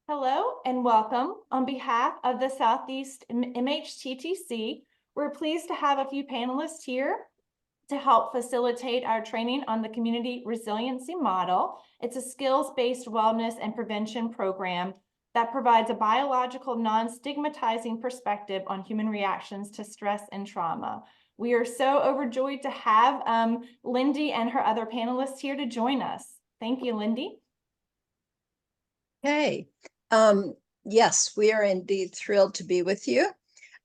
Hello and welcome. On behalf of the Southeast MHTTC, we're pleased to have a few panelists here to help facilitate our training on the community resiliency model. It's a skills-based wellness and prevention program that provides a biological, non-stigmatizing perspective on human reactions to stress and trauma. We are so overjoyed to have Lindy and her other panelists here to join us. Thank you, Lindy. Hey, yes, we are indeed thrilled to be with you.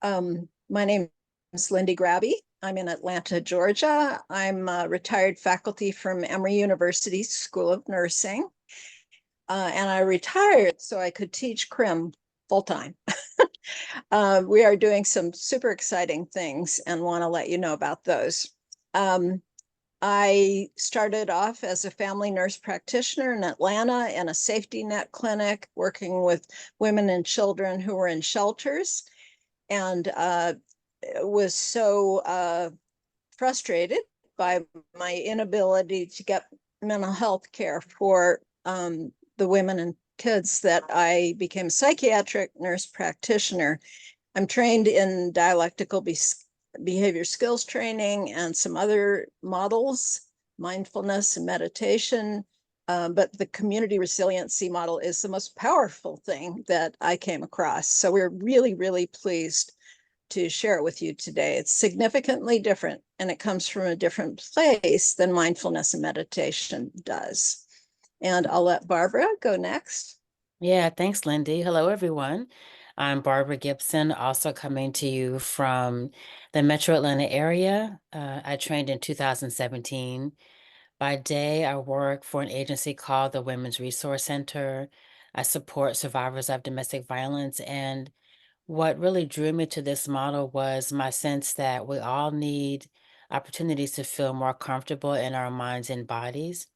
My name is Lindy Grabby. I'm in Atlanta, Georgia. I'm a retired faculty from Emory University School of Nursing. And I retired so I could teach CRM full-time. We are doing some super exciting things and want to let you know about those. I started off as a family nurse practitioner in Atlanta in a safety net clinic, working with women and children who were in shelters, and was so frustrated by my inability to get mental health care for the women and kids that I became a psychiatric nurse practitioner. I'm trained in dialectical behavior skills training and some other models, mindfulness and meditation. But the community resiliency model is the most powerful thing that I came across. So we're really, really pleased to share it with you today. It's significantly different, and it comes from a different place than mindfulness and meditation does. And I'll let Barbara go next. Yeah, thanks, Lindy. Hello, everyone. I'm Barbara Gibson, also coming to you from the Metro Atlanta area. I trained in 2017. By day, I work for an agency called the Women's Resource Center. I support survivors of domestic violence. And what really drew me to this model was my sense that we all need opportunities to feel more comfortable in our minds and bodies.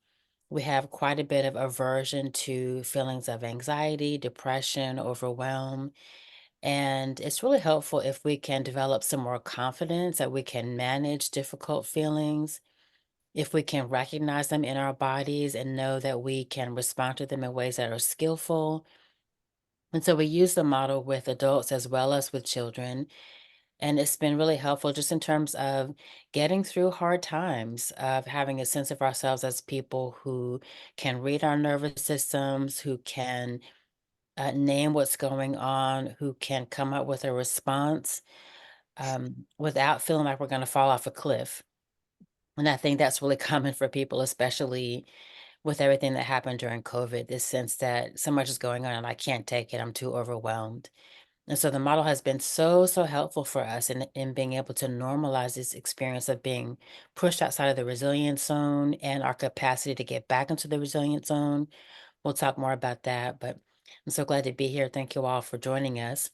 We have quite a bit of aversion to feelings of anxiety, depression, overwhelm. And it's really helpful if we can develop some more confidence that we can manage difficult feelings, if we can recognize them in our bodies and know that we can respond to them in ways that are skillful. And so we use the model with adults as well as with children. And it's been really helpful just in terms of getting through hard times, of having a sense of ourselves as people who can read our nervous systems, who can name what's going on, who can come up with a response without feeling like we're going to fall off a cliff. And I think that's really common for people, especially with everything that happened during COVID, this sense that so much is going on and I can't take it, I'm too overwhelmed. And so the model has been so, so helpful for us in being able to normalize this experience of being pushed outside of the resilience zone and our capacity to get back into the resilience zone. We'll talk more about that, but I'm so glad to be here. Thank you all for joining us.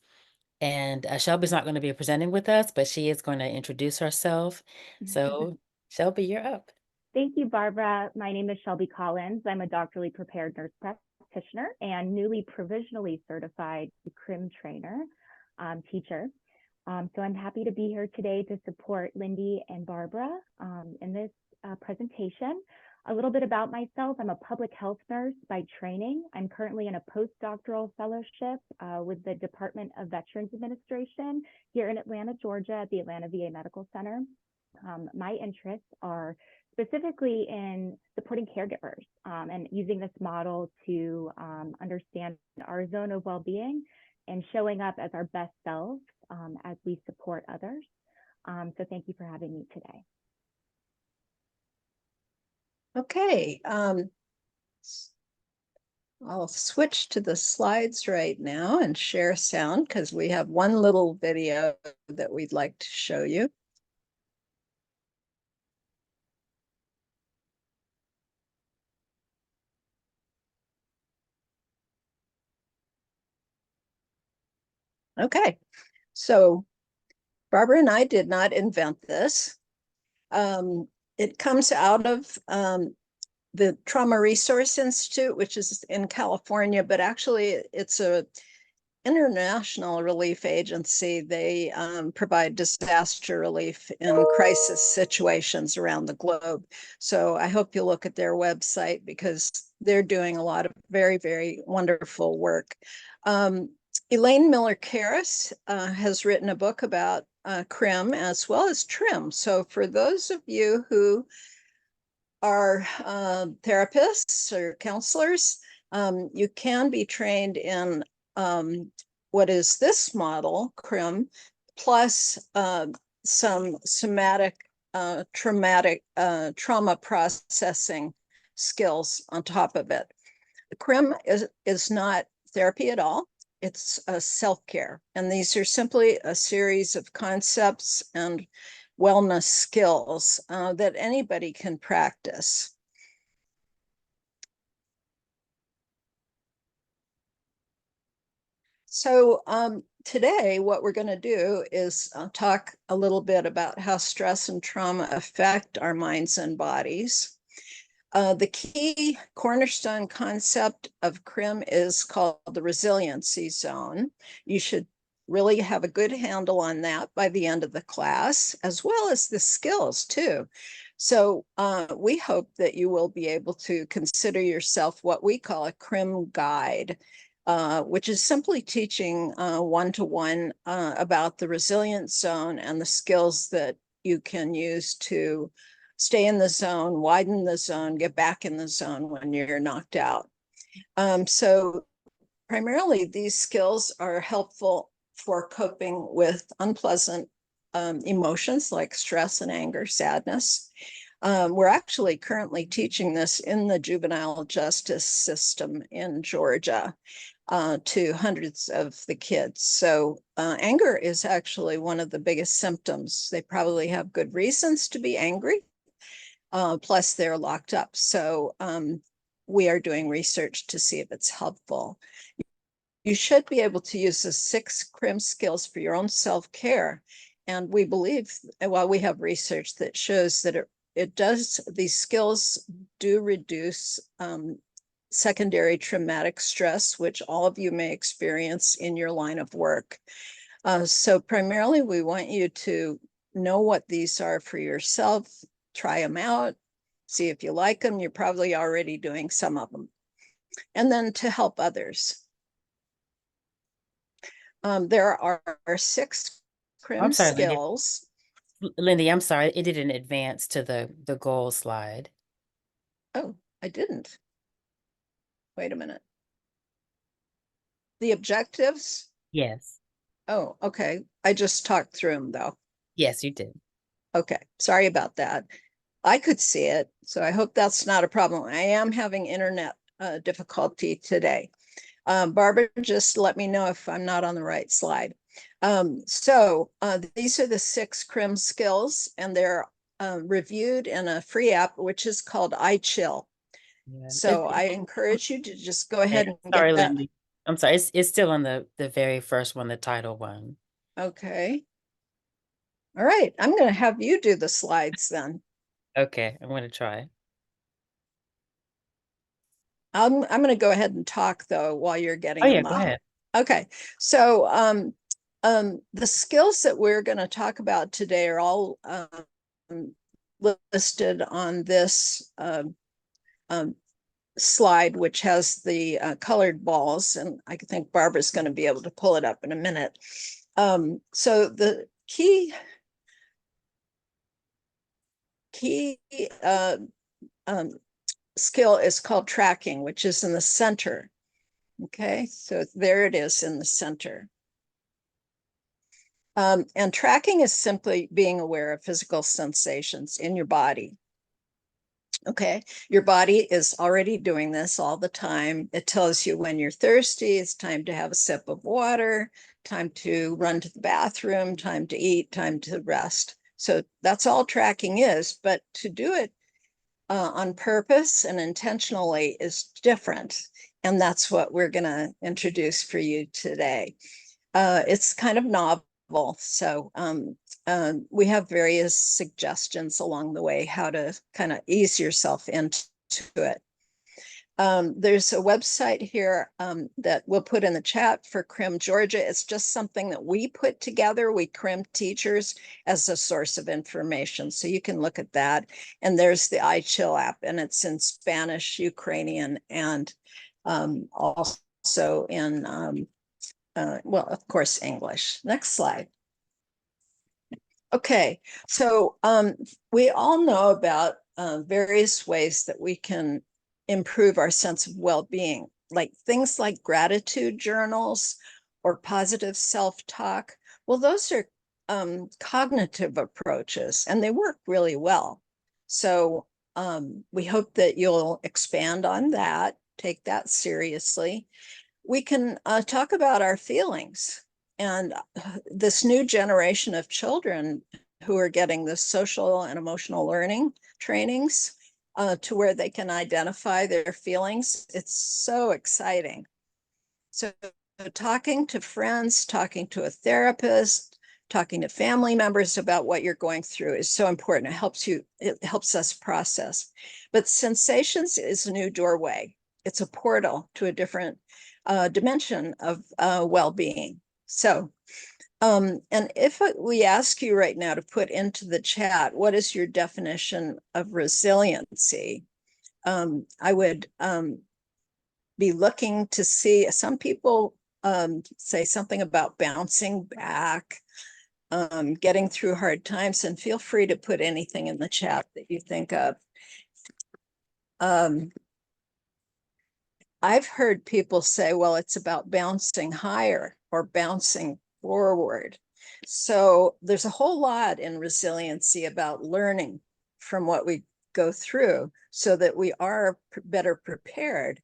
And Shelby's not going to be presenting with us, but she is going to introduce herself. So Shelby, you're up. Thank you, Barbara. My name is Shelby Collins. I'm a doctorally prepared nurse practitioner and newly provisionally certified CRM trainer, teacher. So I'm happy to be here today to support Lindy and Barbara in this presentation. A little bit about myself. I'm a public health nurse by training. I'm currently in a postdoctoral fellowship with the Department of Veterans Administration here in Atlanta, Georgia at the Atlanta VA Medical Center. My interests are specifically in supporting caregivers and using this model to understand our zone of well-being and showing up as our best selves as we support others. So thank you for having me today. Okay, I'll switch to the slides right now and share sound because we have one little video that we'd like to show you. Okay, so Barbara and I did not invent this. It comes out of the Trauma Resource Institute, which is in California, but actually it's an international relief agency. They provide disaster relief in crisis situations around the globe. So I hope you look at their website because they're doing a lot of very, very wonderful work. Elaine Miller-Karras has written a book about CRM as well as TRIM. So for those of you who are therapists or counselors, you can be trained in what is this model, CRM, plus some somatic, trauma processing skills on top of it. The CRM is not therapy at all. It's a self-care. And these are simply a series of concepts and wellness skills that anybody can practice. So today, what we're going to do is talk a little bit about how stress and trauma affect our minds and bodies. The key cornerstone concept of CRM is called the resiliency zone. You should really have a good handle on that by the end of the class, as well as the skills too. So we hope that you will be able to consider yourself what we call a CRM guide, which is simply teaching one-to-one about the resilience zone and the skills that you can use to stay in the zone, widen the zone, get back in the zone when you're knocked out. So primarily these skills are helpful for coping with unpleasant emotions like stress and anger, sadness. We're actually currently teaching this in the juvenile justice system in Georgia to hundreds of the kids. So anger is actually one of the biggest symptoms. They probably have good reasons to be angry. Plus they're locked up. So we are doing research to see if it's helpful. You should be able to use the 6 CRM skills for your own self-care. And we believe, well, we have research that shows that it does, these skills do reduce secondary traumatic stress, which all of you may experience in your line of work. So primarily we want you to know what these are for yourself, try them out, see if you like them. You're probably already doing some of them. And then to help others. There are 6 CRM I'm sorry, Lindy. skills. Lindy, I'm sorry, it didn't advance to the goal slide. Oh, I didn't. Wait a minute. The objectives? Yes. Oh, okay. I just talked through them though. Yes, you did. Okay, sorry about that. I could see it, so I hope that's not a problem. I am having internet difficulty today. Barbara, just let me know if I'm not on the right slide. So these are the 6 CRM skills, and they're reviewed in a free app, which is called iChill. Yeah. So I encourage you to just go ahead and Sorry, get that. Lindy. I'm sorry, it's still on the very first one, the title one. Okay. All right, I'm going to have you do the slides then. Okay, I'm going to try. I'm going to go ahead and talk though while you're getting Oh yeah, them go up. ahead. Okay, so the skills that we're going to talk about today are all listed on this slide, which has the colored balls, and I think Barbara's going to be able to pull it up in a minute. So the key skill is called tracking, which is in the center. Okay, so there it is in the center. And tracking is simply being aware of physical sensations in your body. Okay, your body is already doing this all the time. It tells you when you're thirsty, it's time to have a sip of water, time to run to the bathroom, time to eat, time to rest. So that's all tracking is, but to do it on purpose and intentionally is different. And that's what we're going to introduce for you today. It's kind of novel. So we have various suggestions along the way how to kind of ease yourself into it. There's a website here that we'll put in the chat for CRM Georgia. It's just something that we put together. We CRM teachers as a source of information. So you can look at that. And there's the iChill app, and it's in Spanish, Ukrainian, and also in, well, of course, English. Next slide. Okay, so we all know about various ways that we can improve our sense of well-being, like things like gratitude journals or positive self-talk. Well, those are cognitive approaches, and they work really well. So we hope that you'll expand on that, take that seriously. We can talk about our feelings. And this new generation of children who are getting the social and emotional learning trainings to where they can identify their feelings, it's so exciting. So talking to friends, talking to a therapist, talking to family members about what you're going through is so important. It helps us process. But sensations is a new doorway. It's a portal to a different dimension of well-being. So, and if we ask you right now to put into the chat, what is your definition of resiliency? I would be looking to see, some people say something about bouncing back, getting through hard times, and feel free to put anything in the chat that you think of. I've heard people say, well, it's about bouncing higher or bouncing forward. So there's a whole lot in resiliency about learning from what we go through so that we are better prepared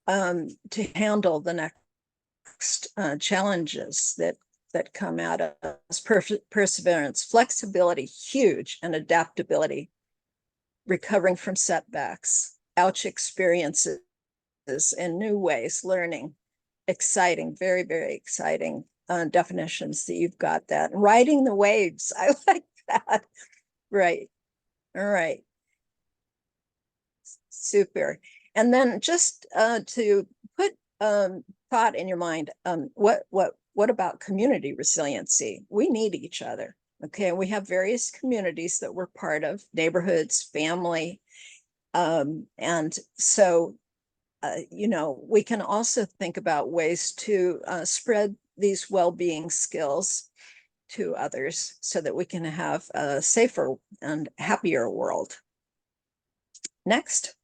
to handle the next challenges that come at us. Perseverance, flexibility, huge, and adaptability, recovering from setbacks, ouch experiences in new ways, learning, exciting, very, very exciting definitions that you've got that. Riding the waves, I like that. Right. All right. Super. And then just to put thought in your mind, what about community resiliency? We need each other. Okay, we have various communities that we're part of, neighborhoods, family, and so you know, we can also think about ways to spread these well-being skills to others so that we can have a safer and happier world. Next.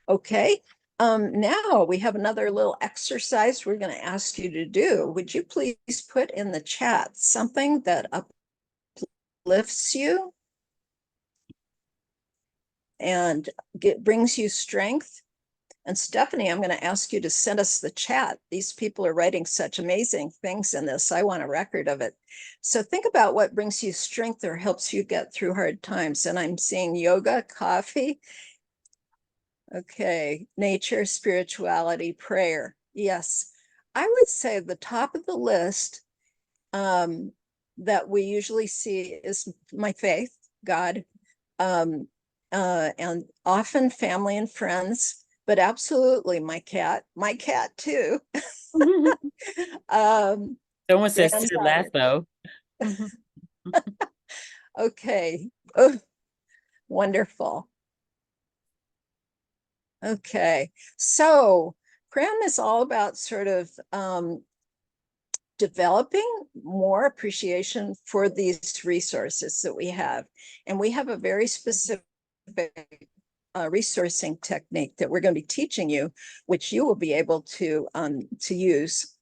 Okay, now we have another little exercise we're going to ask you to do. Would you please put in the chat something that uplifts you and brings you strength? And Stephanie, I'm going to ask you to send us the chat. These people are writing such amazing things in this. I want a record of it. So think about what brings you strength or helps you get through hard times. And I'm seeing yoga, coffee. Okay, nature, spirituality, prayer. Yes, I would say the top of the list that we usually see is my faith, God, and often family and friends, but absolutely my cat too. Someone says Ted Lasso. Okay. Oh, wonderful. Okay, so CRM is all about sort of developing more appreciation for these resources that we have. And we have a very specific resourcing technique that we're going to be teaching you, which you will be able to use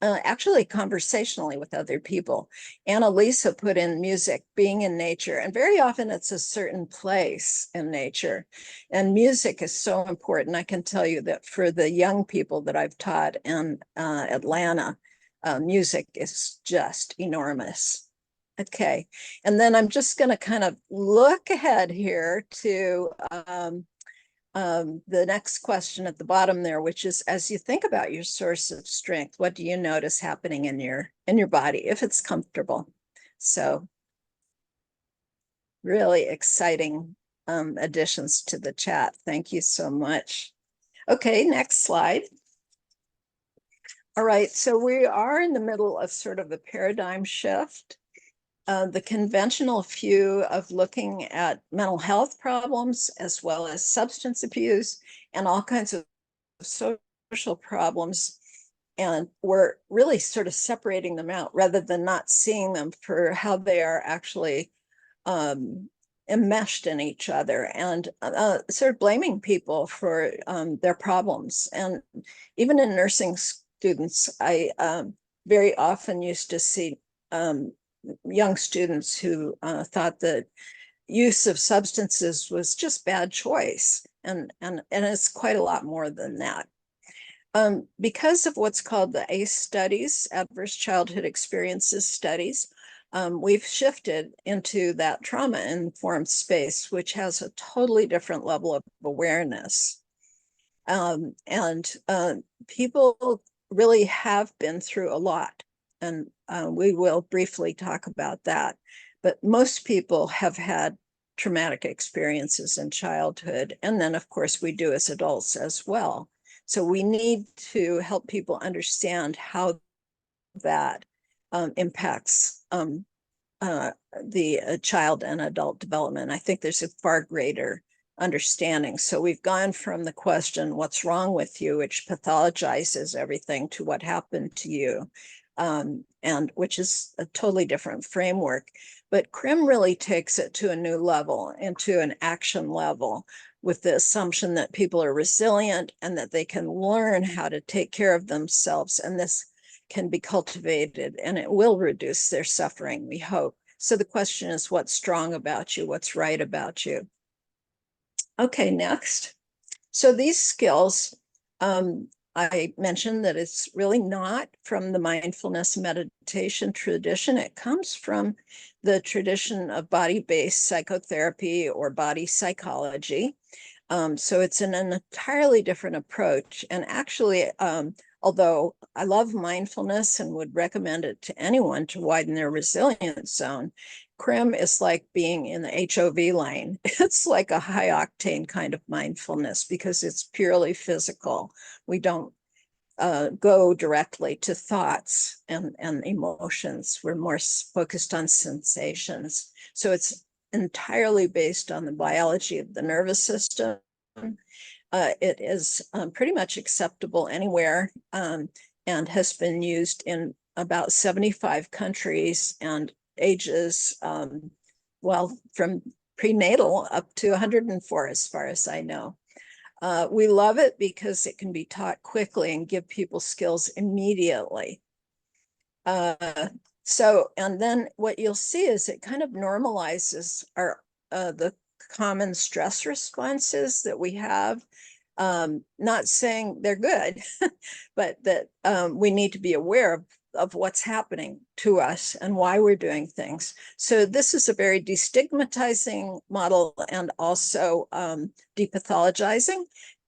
actually conversationally with other people. Annalisa put in music, being in nature, and very often it's a certain place in nature. And music is so important. I can tell you that for the young people that I've taught in Atlanta, music is just enormous. Okay, and then I'm just going to kind of look ahead here to the next question at the bottom there, which is, as you think about your source of strength, what do you notice happening in your body if it's comfortable? So really exciting additions to the chat. Thank you so much. Okay, next slide. All right, so we are in the middle of sort of a paradigm shift. The conventional view of looking at mental health problems as well as substance abuse and all kinds of social problems, and we're really sort of separating them out rather than not seeing them for how they are actually enmeshed in each other, and sort of blaming people for their problems. And even in nursing students, I very often used to see young students who thought that use of substances was just bad choice, and it's quite a lot more than that. Because of what's called the ACE studies, adverse childhood experiences studies, we've shifted into that trauma-informed space, which has a totally different level of awareness. And people really have been through a lot, and we will briefly talk about that. But most people have had traumatic experiences in childhood, and then of course we do as adults as well. So we need to help people understand how that impacts the child and adult development. I think there's a far greater understanding. So we've gone from the question, what's wrong with you, which pathologizes everything, to what happened to you, and which is a totally different framework. But CRM really takes it to a new level, into an action level, with the assumption that people are resilient and that they can learn how to take care of themselves. And this can be cultivated, and it will reduce their suffering, we hope. So the question is, what's strong about you? What's right about you? Okay, next. So these skills, I mentioned that it's really not from the mindfulness meditation tradition. It comes from the tradition of body-based psychotherapy or body psychology. So it's an entirely different approach. And actually, although I love mindfulness and would recommend it to anyone to widen their resilience zone, CRM is like being in the HOV lane. It's like a high octane kind of mindfulness because it's purely physical. We don't go directly to thoughts and emotions. We're more focused on sensations. So it's entirely based on the biology of the nervous system. It is pretty much acceptable anywhere, and has been used in about 75 countries and ages, well, from prenatal up to 104, as far as I know. We love it because it can be taught quickly and give people skills immediately. And then what you'll see is it kind of normalizes the common stress responses that we have. Not saying they're good, but that we need to be aware of what's happening to us and why we're doing things. So this is a very destigmatizing model, and also depathologizing,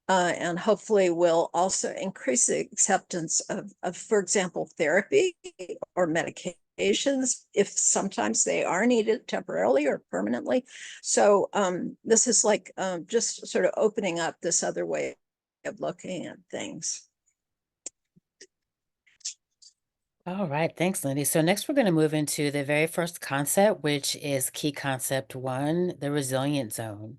and hopefully will also increase the acceptance of, for example, therapy or medications, if sometimes they are needed temporarily or permanently. So this is like just sort of opening up this other way of looking at things. All right, thanks, Lindy. So next we're going to move into the very first concept, which is key concept 1, the resilient zone.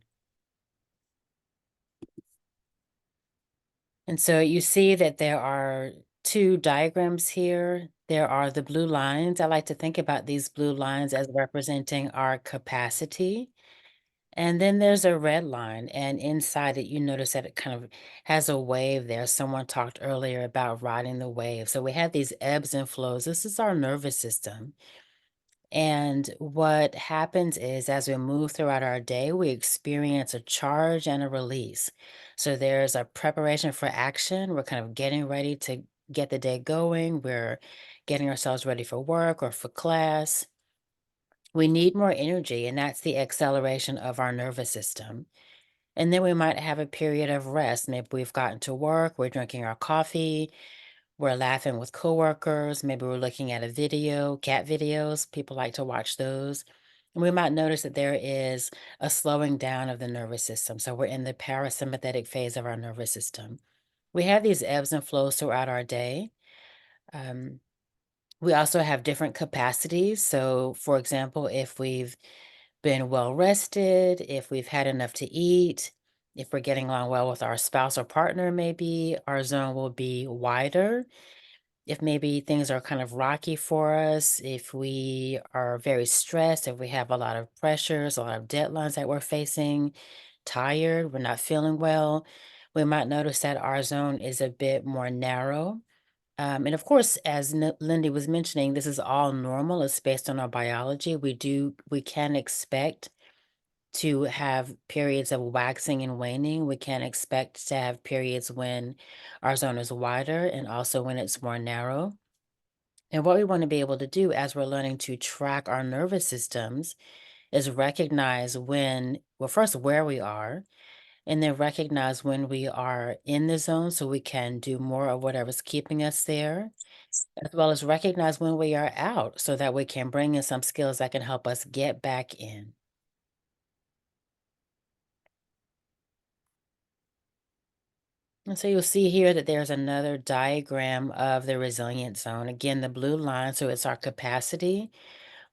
And so you see that there are 2 diagrams here. There are the blue lines. I like to think about these blue lines as representing our capacity. And then there's a red line, and inside it, you notice that it kind of has a wave there. Someone talked earlier about riding the wave. So we have these ebbs and flows. This is our nervous system. And what happens is, as we move throughout our day, we experience a charge and a release. So there's a preparation for action. We're kind of getting ready to get the day going. We're getting ourselves ready for work or for class. We need more energy, and that's the acceleration of our nervous system. And then we might have a period of rest. Maybe we've gotten to work, we're drinking our coffee, we're laughing with coworkers, maybe we're looking at a video, cat videos. People like to watch those. we might notice that there is a slowing down of the nervous system. So we're in the parasympathetic phase of our nervous system. We have these ebbs and flows throughout our day. Um, we also have different capacities. So, for example, if we've been well rested, if we've had enough to eat, if we're getting along well with our spouse or partner, maybe our zone will be wider. If maybe things are kind of rocky for us, if we are very stressed, if we have a lot of pressures, a lot of deadlines that we're facing, tired, we're not feeling well, we might notice that our zone is a bit more narrow. And of course, as Lindy was mentioning, this is all normal. It's based on our biology. We can expect to have periods of waxing and waning. We can expect to have periods when our zone is wider and also when it's more narrow. And what we want to be able to do as we're learning to track our nervous systems is recognize when, well, first where we are, and then recognize when we are in the zone so we can do more of whatever's keeping us there, as well as recognize when we are out so that we can bring in some skills that can help us get back in. And so you'll see here that there's another diagram of the resilient zone. Again, the blue line, so it's our capacity.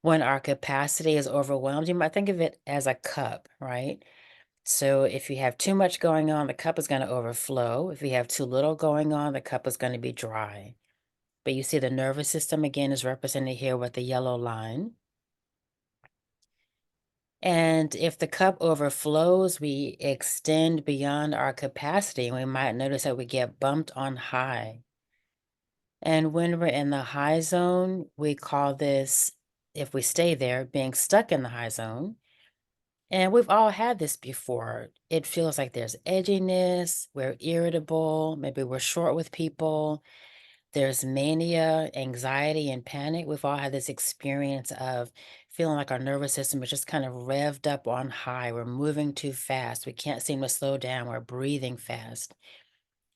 When our capacity is overwhelmed, you might think of it as a cup, right? So if you have too much going on, the cup is going to overflow. If you have too little going on, the cup is going to be dry. But you see the nervous system again is represented here with the yellow line. And if the cup overflows, we extend beyond our capacity, and we might notice that we get bumped on high. And when we're in the high zone, we call this, if we stay there, being stuck in the high zone. And we've all had this before. It feels like there's edginess, we're irritable, maybe we're short with people. There's mania, anxiety, and panic. We've all had this experience of feeling like our nervous system is just kind of revved up on high. We're moving too fast. We can't seem to slow down. We're breathing fast.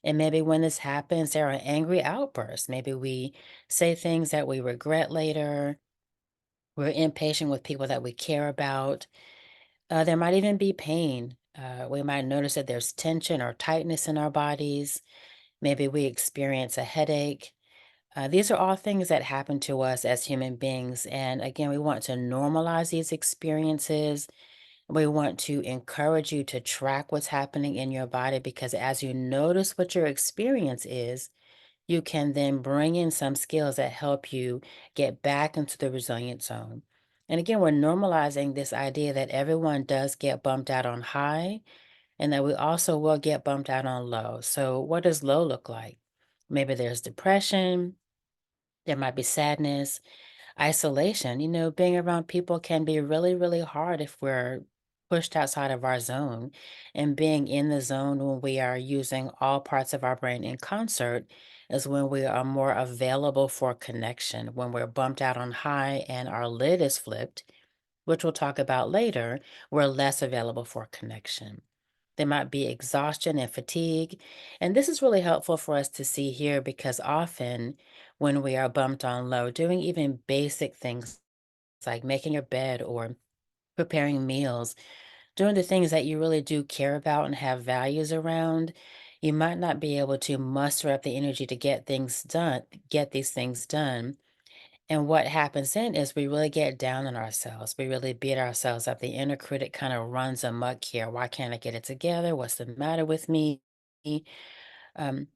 And maybe when this happens, there are angry outbursts. Maybe we say things that we regret later. We're impatient with people that we care about. There might even be pain. We might notice that there's tension or tightness in our bodies. Maybe we experience a headache. These are all things that happen to us as human beings. And again, we want to normalize these experiences. We want to encourage you to track what's happening in your body because as you notice what your experience is, you can then bring in some skills that help you get back into the resilient zone. And again, we're normalizing this idea that everyone does get bumped out on high and that we also will get bumped out on low. So, what does low look like? Maybe there's depression, there might be sadness, isolation. Being around people can be really, really hard if we're pushed outside of our zone. And being in the zone when we are using all parts of our brain in concert is when we are more available for connection. When we're bumped out on high and our lid is flipped, which we'll talk about later, we're less available for connection. There might be exhaustion and fatigue. And this is really helpful for us to see here because often when we are bumped on low, doing even basic things like making your bed or preparing meals, doing the things that you really do care about and have values around, you might not be able to muster up the energy to get these things done. And what happens then is we really get down on ourselves. We really beat ourselves up. The inner critic kind of runs amok here. Why can't I get it together? What's the matter with me? Um,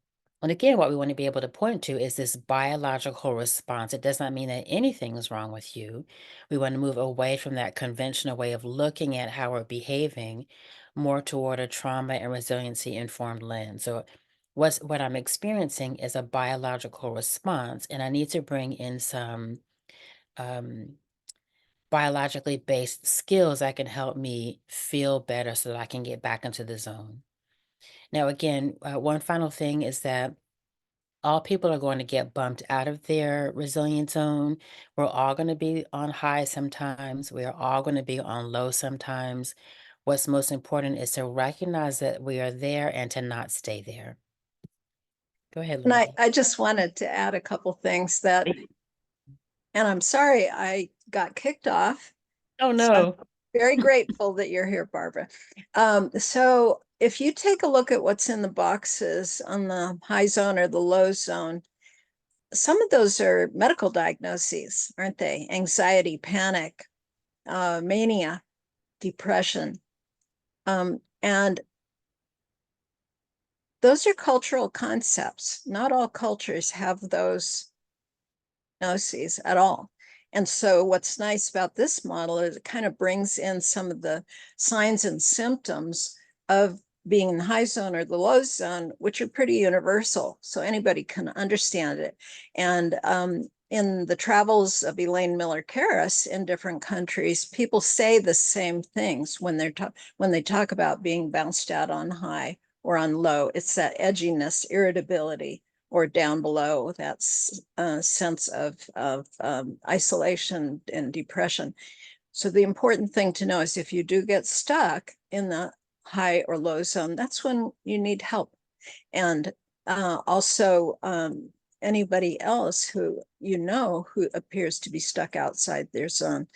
and again, what we want to be able to point to is this biological response. It does not mean that anything is wrong with you. We want to move away from that conventional way of looking at how we're behaving more toward a trauma and resiliency informed lens. So what I'm experiencing is a biological response, and I need to bring in some um, biologically based skills that can help me feel better so that I can get back into the zone. Now, again, one final thing is that all people are going to get bumped out of their resilient zone. We're all going to be on high sometimes. We are all going to be on low sometimes. What's most important is to recognize that we are there and to not stay there. Go ahead, And Lindsay. I just wanted to add a couple things and I'm sorry I got kicked off. Oh, So I'm no. very grateful that you're here, Barbara. So if you take a look at what's in the boxes on the high zone or the low zone, some of those are medical diagnoses, aren't they? Anxiety, panic, mania, depression. And those are cultural concepts. Not all cultures have those diagnoses at all. And so what's nice about this model is it kind of brings in some of the signs and symptoms of being in the high zone or the low zone, which are pretty universal. So anybody can understand it. And in the travels of Elaine Miller Karras in different countries, people say the same things when they talk about being bounced out on high or on low. It's that edginess, irritability, or down below, that sense of isolation and depression. So the important thing to know is if you do get stuck in the high or low zone, that's when you need help. And also anybody else who who appears to be stuck outside their zone.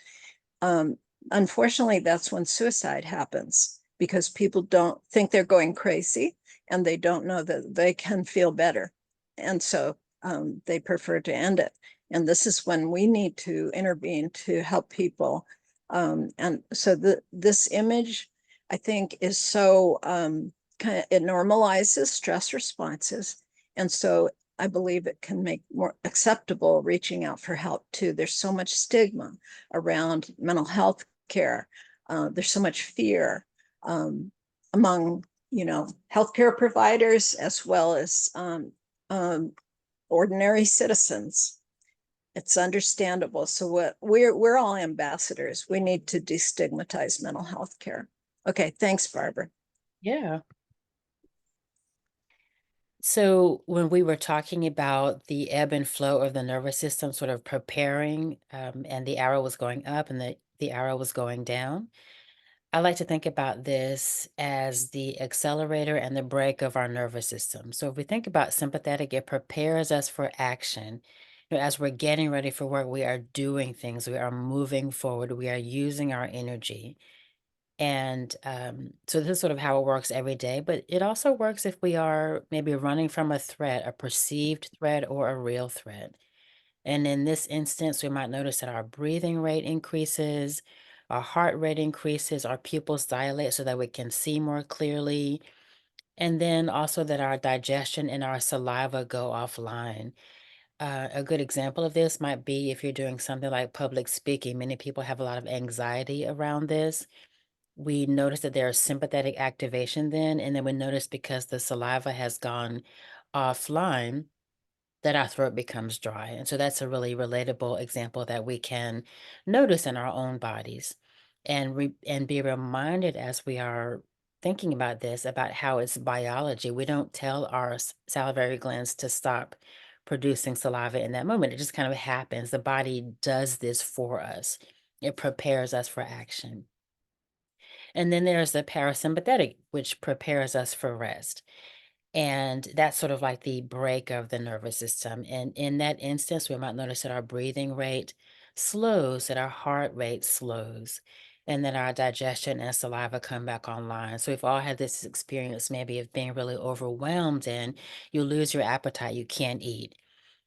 Unfortunately, that's when suicide happens because people don't think they're going crazy and they don't know that they can feel better. And so they prefer to end it. And this is when we need to intervene to help people. And so this image, I think, is so it normalizes stress responses. And so I believe it can make more acceptable reaching out for help too. There's so much stigma around mental health care. There's so much fear among healthcare providers as well as ordinary citizens. It's understandable. So what we're all ambassadors. We need to destigmatize mental health care. Okay, thanks, Barbara. Yeah. So when we were talking about the ebb and flow of the nervous system sort of preparing, and the arrow was going up and the arrow was going down, I like to think about this as the accelerator and the brake of our nervous system. So if we think about sympathetic, it prepares us for action. As we're getting ready for work, we are doing things, we are moving forward, we are using our energy. And so this is sort of how it works every day, but it also works if we are maybe running from a threat, a perceived threat or a real threat. And in this instance, we might notice that our breathing rate increases, our heart rate increases, our pupils dilate so that we can see more clearly, and then also that our digestion and our saliva go offline. A good example of this might be if you're doing something like public speaking. Many people have a lot of anxiety around this. We notice that there's sympathetic activation then, and then we notice because the saliva has gone offline that our throat becomes dry. And so that's a really relatable example that we can notice in our own bodies and be reminded as we are thinking about this about how it's biology. We don't tell our salivary glands to stop producing saliva in that moment. It just kind of happens. The body does this for us. It prepares us for action. And then there's the parasympathetic, which prepares us for rest. And that's sort of like the break of the nervous system. And in that instance, we might notice that our breathing rate slows, that our heart rate slows, and that our digestion and saliva come back online. So we've all had this experience maybe of being really overwhelmed and you lose your appetite, you can't eat.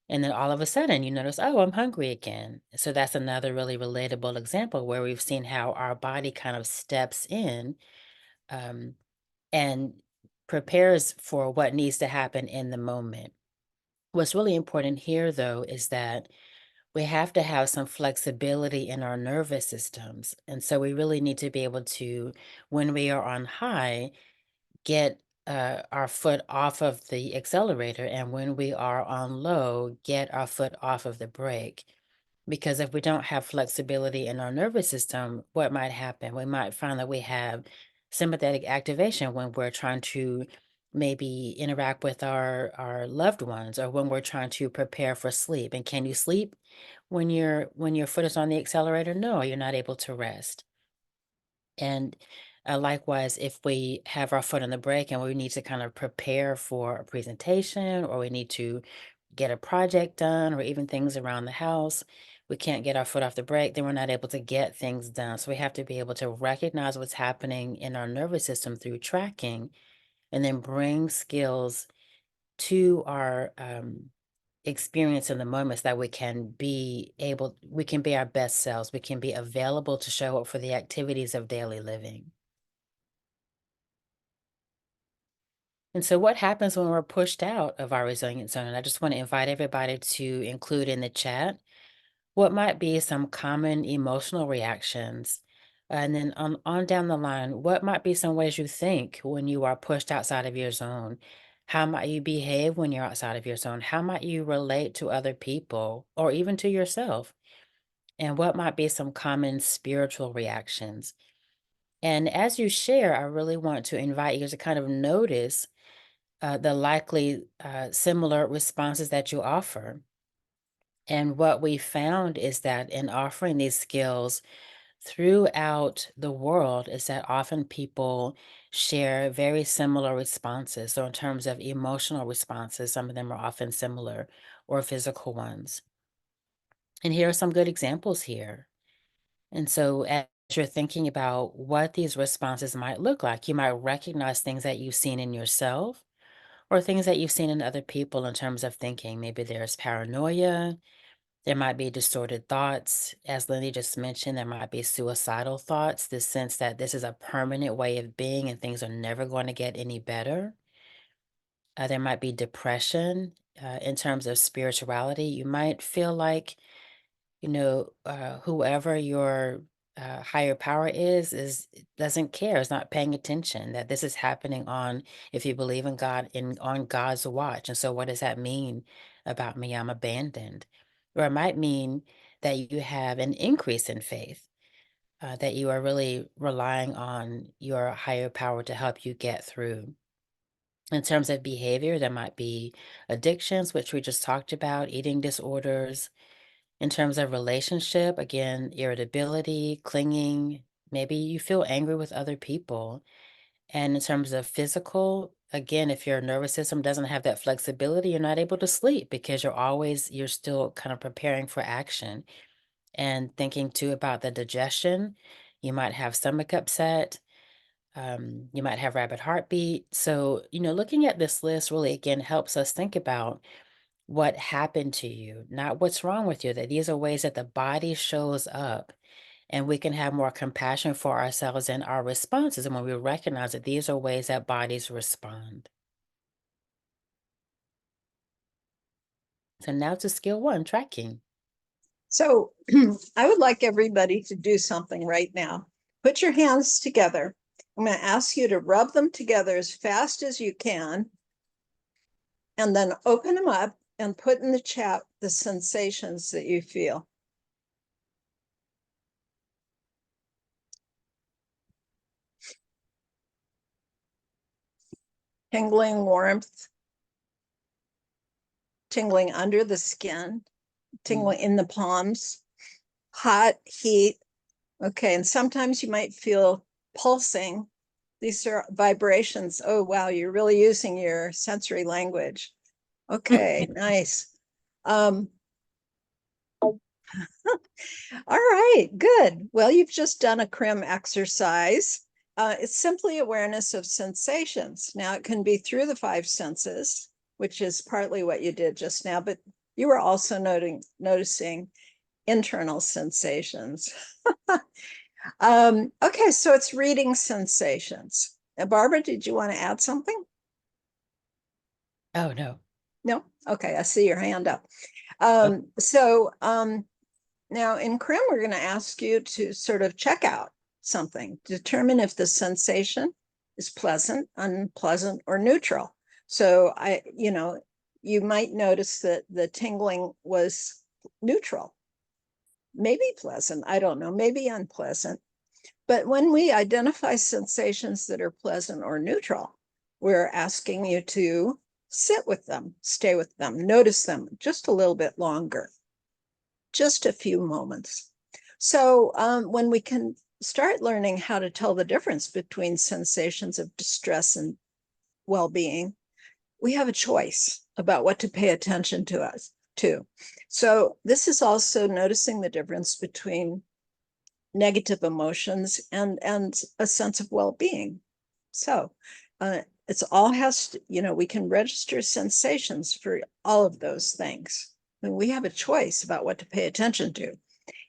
And then all of a sudden you notice, oh, I'm hungry again. So that's another really relatable example where we've seen how our body kind of steps in. Um, and prepares for what needs to happen in the moment. What's really important here, though, is that we have to have some flexibility in our nervous systems. And so we really need to be able to, when we are on high, get our foot off of the accelerator. And when we are on low, get our foot off of the brake. Because if we don't have flexibility in our nervous system, what might happen? We might find that we have sympathetic activation when we're trying to maybe interact with our loved ones or when we're trying to prepare for sleep. And can you sleep when your foot is on the accelerator? No, you're not able to rest. And likewise, if we have our foot on the brake and we need to kind of prepare for a presentation or we need to get a project done or even things around the house, we can't get our foot off the brake, then we're not able to get things done. So we have to be able to recognize what's happening in our nervous system through tracking, and then bring skills to our experience in the moments that we can be our best selves. We can be available to show up for the activities of daily living. And so what happens when we're pushed out of our resilient zone? And I just want to invite everybody to include in the chat what might be some common emotional reactions. And then on down the line, what might be some ways you think when you are pushed outside of your zone? How might you behave when you're outside of your zone? How might you relate to other people or even to yourself? And what might be some common spiritual reactions? And as you share, I really want to invite you to kind of notice the likely similar responses that you offer. And what we found is that in offering these skills throughout the world is that often people share very similar responses. So in terms of emotional responses, some of them are often similar, or physical ones. And here are some good examples here. And so as you're thinking about what these responses might look like, you might recognize things that you've seen in yourself or things that you've seen in other people in terms of thinking. Maybe there's paranoia, there might be distorted thoughts. As Lindy just mentioned, there might be suicidal thoughts, this sense that this is a permanent way of being and things are never going to get any better. There might be depression in terms of spirituality. You might feel like, whoever your higher power is doesn't care, is not paying attention, that this is happening on, if you believe in God, on God's watch. And so what does that mean about me? I'm abandoned. Or it might mean that you have an increase in faith, that you are really relying on your higher power to help you get through. In terms of behavior, there might be addictions, which we just talked about, eating disorders. In terms of relationship, again, irritability, clinging, maybe you feel angry with other people. And in terms of physical, again, if your nervous system doesn't have that flexibility, you're not able to sleep because you're still kind of preparing for action. And thinking too about the digestion, you might have stomach upset, you might have rapid heartbeat. So, looking at this list really again helps us think about what happened to you, not what's wrong with you, that these are ways that the body shows up, and we can have more compassion for ourselves and our responses. And when we recognize that these are ways that bodies respond. So now to skill 1, tracking. So I would like everybody to do something right now. Put your hands together. I'm going to ask you to rub them together as fast as you can, and then open them up and put in the chat the sensations that you feel. Tingling warmth, tingling under the skin, tingling in the palms, hot, heat. Okay, and sometimes you might feel pulsing. These are vibrations. Oh, wow, you're really using your sensory language. Okay, nice. All right, good. Well, you've just done a CRM exercise. It's simply awareness of sensations. Now, it can be through the 5 senses, which is partly what you did just now, but you were also noticing internal sensations. Okay, so it's reading sensations. Barbara, did you want to add something? Oh, no. No? Okay, I see your hand up. Now in CRM, we're going to ask you to sort of check out something, determine if the sensation is pleasant, unpleasant, or neutral. So you might notice that the tingling was neutral, maybe pleasant, I don't know, maybe unpleasant. But when we identify sensations that are pleasant or neutral, we're asking you to sit with them, stay with them, notice them just a little bit longer, just a few moments. So when we can start learning how to tell the difference between sensations of distress and well-being, we have a choice about what to pay attention to us. too. So this is also noticing the difference between negative emotions and a sense of well-being. So it's all has to, you know, we can register sensations for all of those things. I mean, we have a choice about what to pay attention to.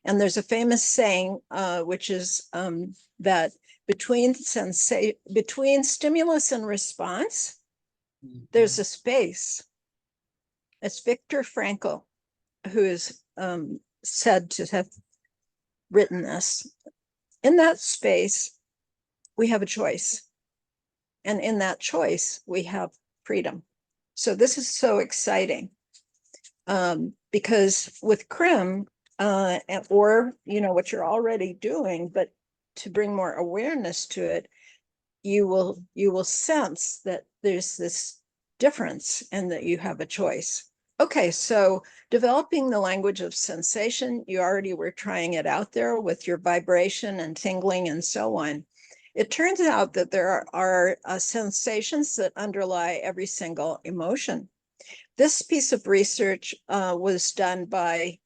And there's a famous saying, which is that between stimulus and response, there's a space. It's Viktor Frankl who is said to have written this. In that space, we have a choice. And in that choice, we have freedom. So this is so exciting because with CRM, or, you know, what you're already doing, but to bring more awareness to it, you will sense that there's this difference and that you have a choice. Okay, so developing the language of sensation, you already were trying it out there with your vibration and tingling and so on. It turns out that there are sensations that underlie every single emotion. This piece of research was done by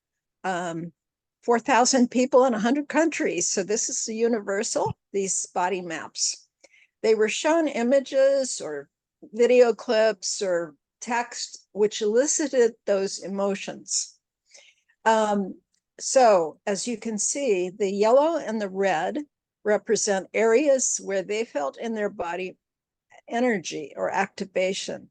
4,000 people in 100 countries. So this is the universal, these body maps. They were shown images or video clips or text which elicited those emotions. So as you can see, the yellow and the red represent areas where they felt in their body energy or activation.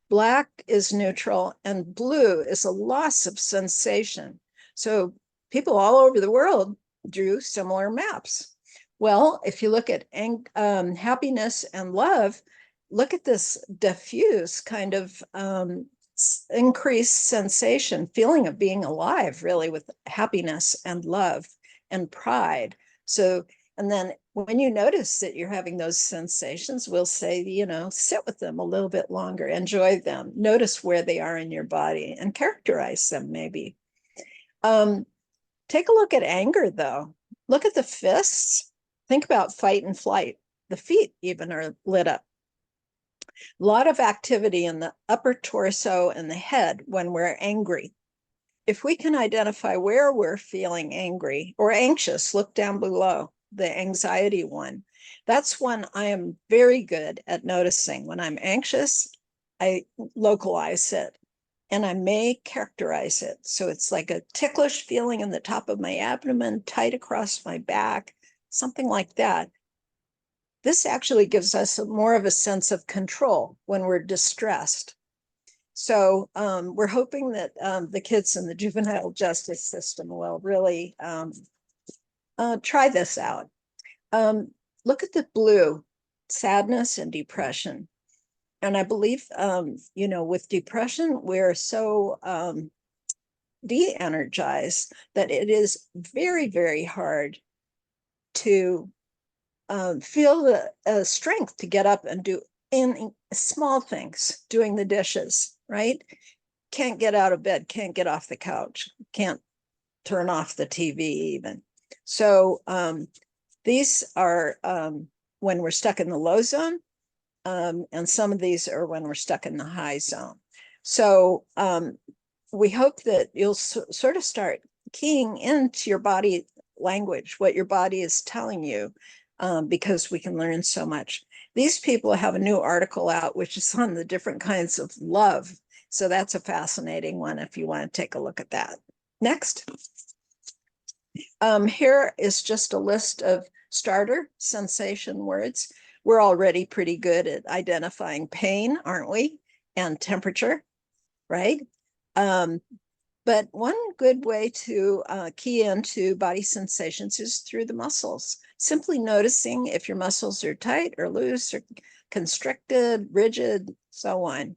Black is neutral and blue is a loss of sensation. So people all over the world drew similar maps. Well, if you look at happiness and love, look at this diffuse kind of increased sensation, feeling of being alive, really, with happiness and love and pride. So, and then when you notice that you're having those sensations, we'll say, you know, sit with them a little bit longer, enjoy them, notice where they are in your body and characterize them maybe. Take a look at anger, though. Look at the fists. Think about fight and flight. The feet even are lit up. A lot of activity in the upper torso and the head when we're angry. If we can identify where we're feeling angry or anxious, look down below, the anxiety one. That's one I am very good at noticing. When I'm anxious, I localize it and I may characterize it. So it's like a ticklish feeling in the top of my abdomen, tight across my back, something like that. This actually gives us more of a sense of control when we're distressed. So we're hoping that the kids in the juvenile justice system will really try this out. Look at the blue, sadness and depression. And I believe, you know, with depression, we're so de-energized that it is very, very hard to feel the strength to get up and do in small things, doing the dishes, right? Can't get out of bed, can't get off the couch, can't turn off the TV even. So these are when we're stuck in the low zone, and some of these are when we're stuck in the high zone. So we hope that you'll sort of start keying into your body language, what your body is telling you, because we can learn so much. These people have a new article out, which is on the different kinds of love. So that's a fascinating one if you want to take a look at that. Next. Here is just a list of starter sensation words. We're already pretty good at identifying pain, aren't we? And temperature, right? But one good way to key into body sensations is through the muscles. Simply noticing if your muscles are tight or loose or constricted, rigid, so on.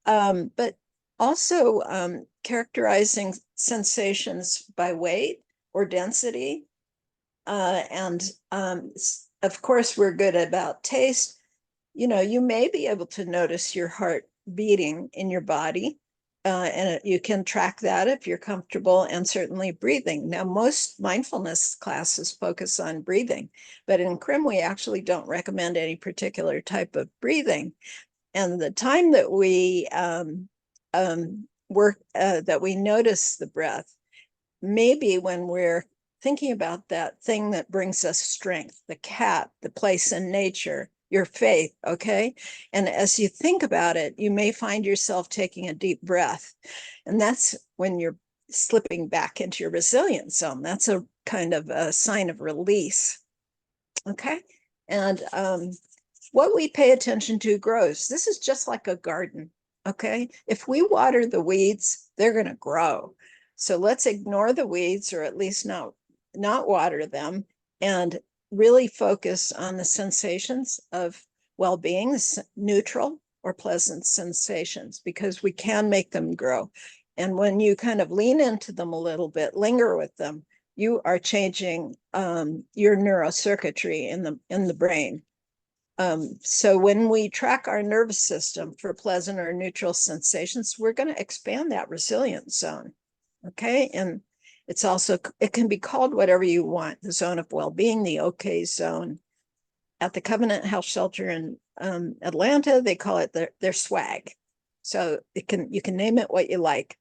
But also characterizing sensations by weight or density. And of course, we're good about taste. You know, you may be able to notice your heart beating in your body. And you can track that if you're comfortable, and certainly breathing. Now, most mindfulness classes focus on breathing, but in CRM, we actually don't recommend any particular type of breathing. And the time that we that we notice the breath, maybe when we're thinking about that thing that brings us strength, the cat, the place in nature, your faith, okay? And as you think about it, you may find yourself taking a deep breath. And that's when you're slipping back into your resilience zone. That's a kind of a sign of release, okay? And what we pay attention to grows. This is just like a garden, okay? If we water the weeds, they're going to grow. So let's ignore the weeds, or at least not water them, and really focus on the sensations of well-being, neutral or pleasant sensations, because we can make them grow. And when you kind of lean into them a little bit, linger with them, you are changing your neurocircuitry in the brain. So when we track our nervous system for pleasant or neutral sensations, we're going to expand that resilience zone. Okay. And it's also, it can be called whatever you want: the zone of well-being, the okay zone. At the Covenant House Shelter in Atlanta, they call it their swag. So you can name it what you like.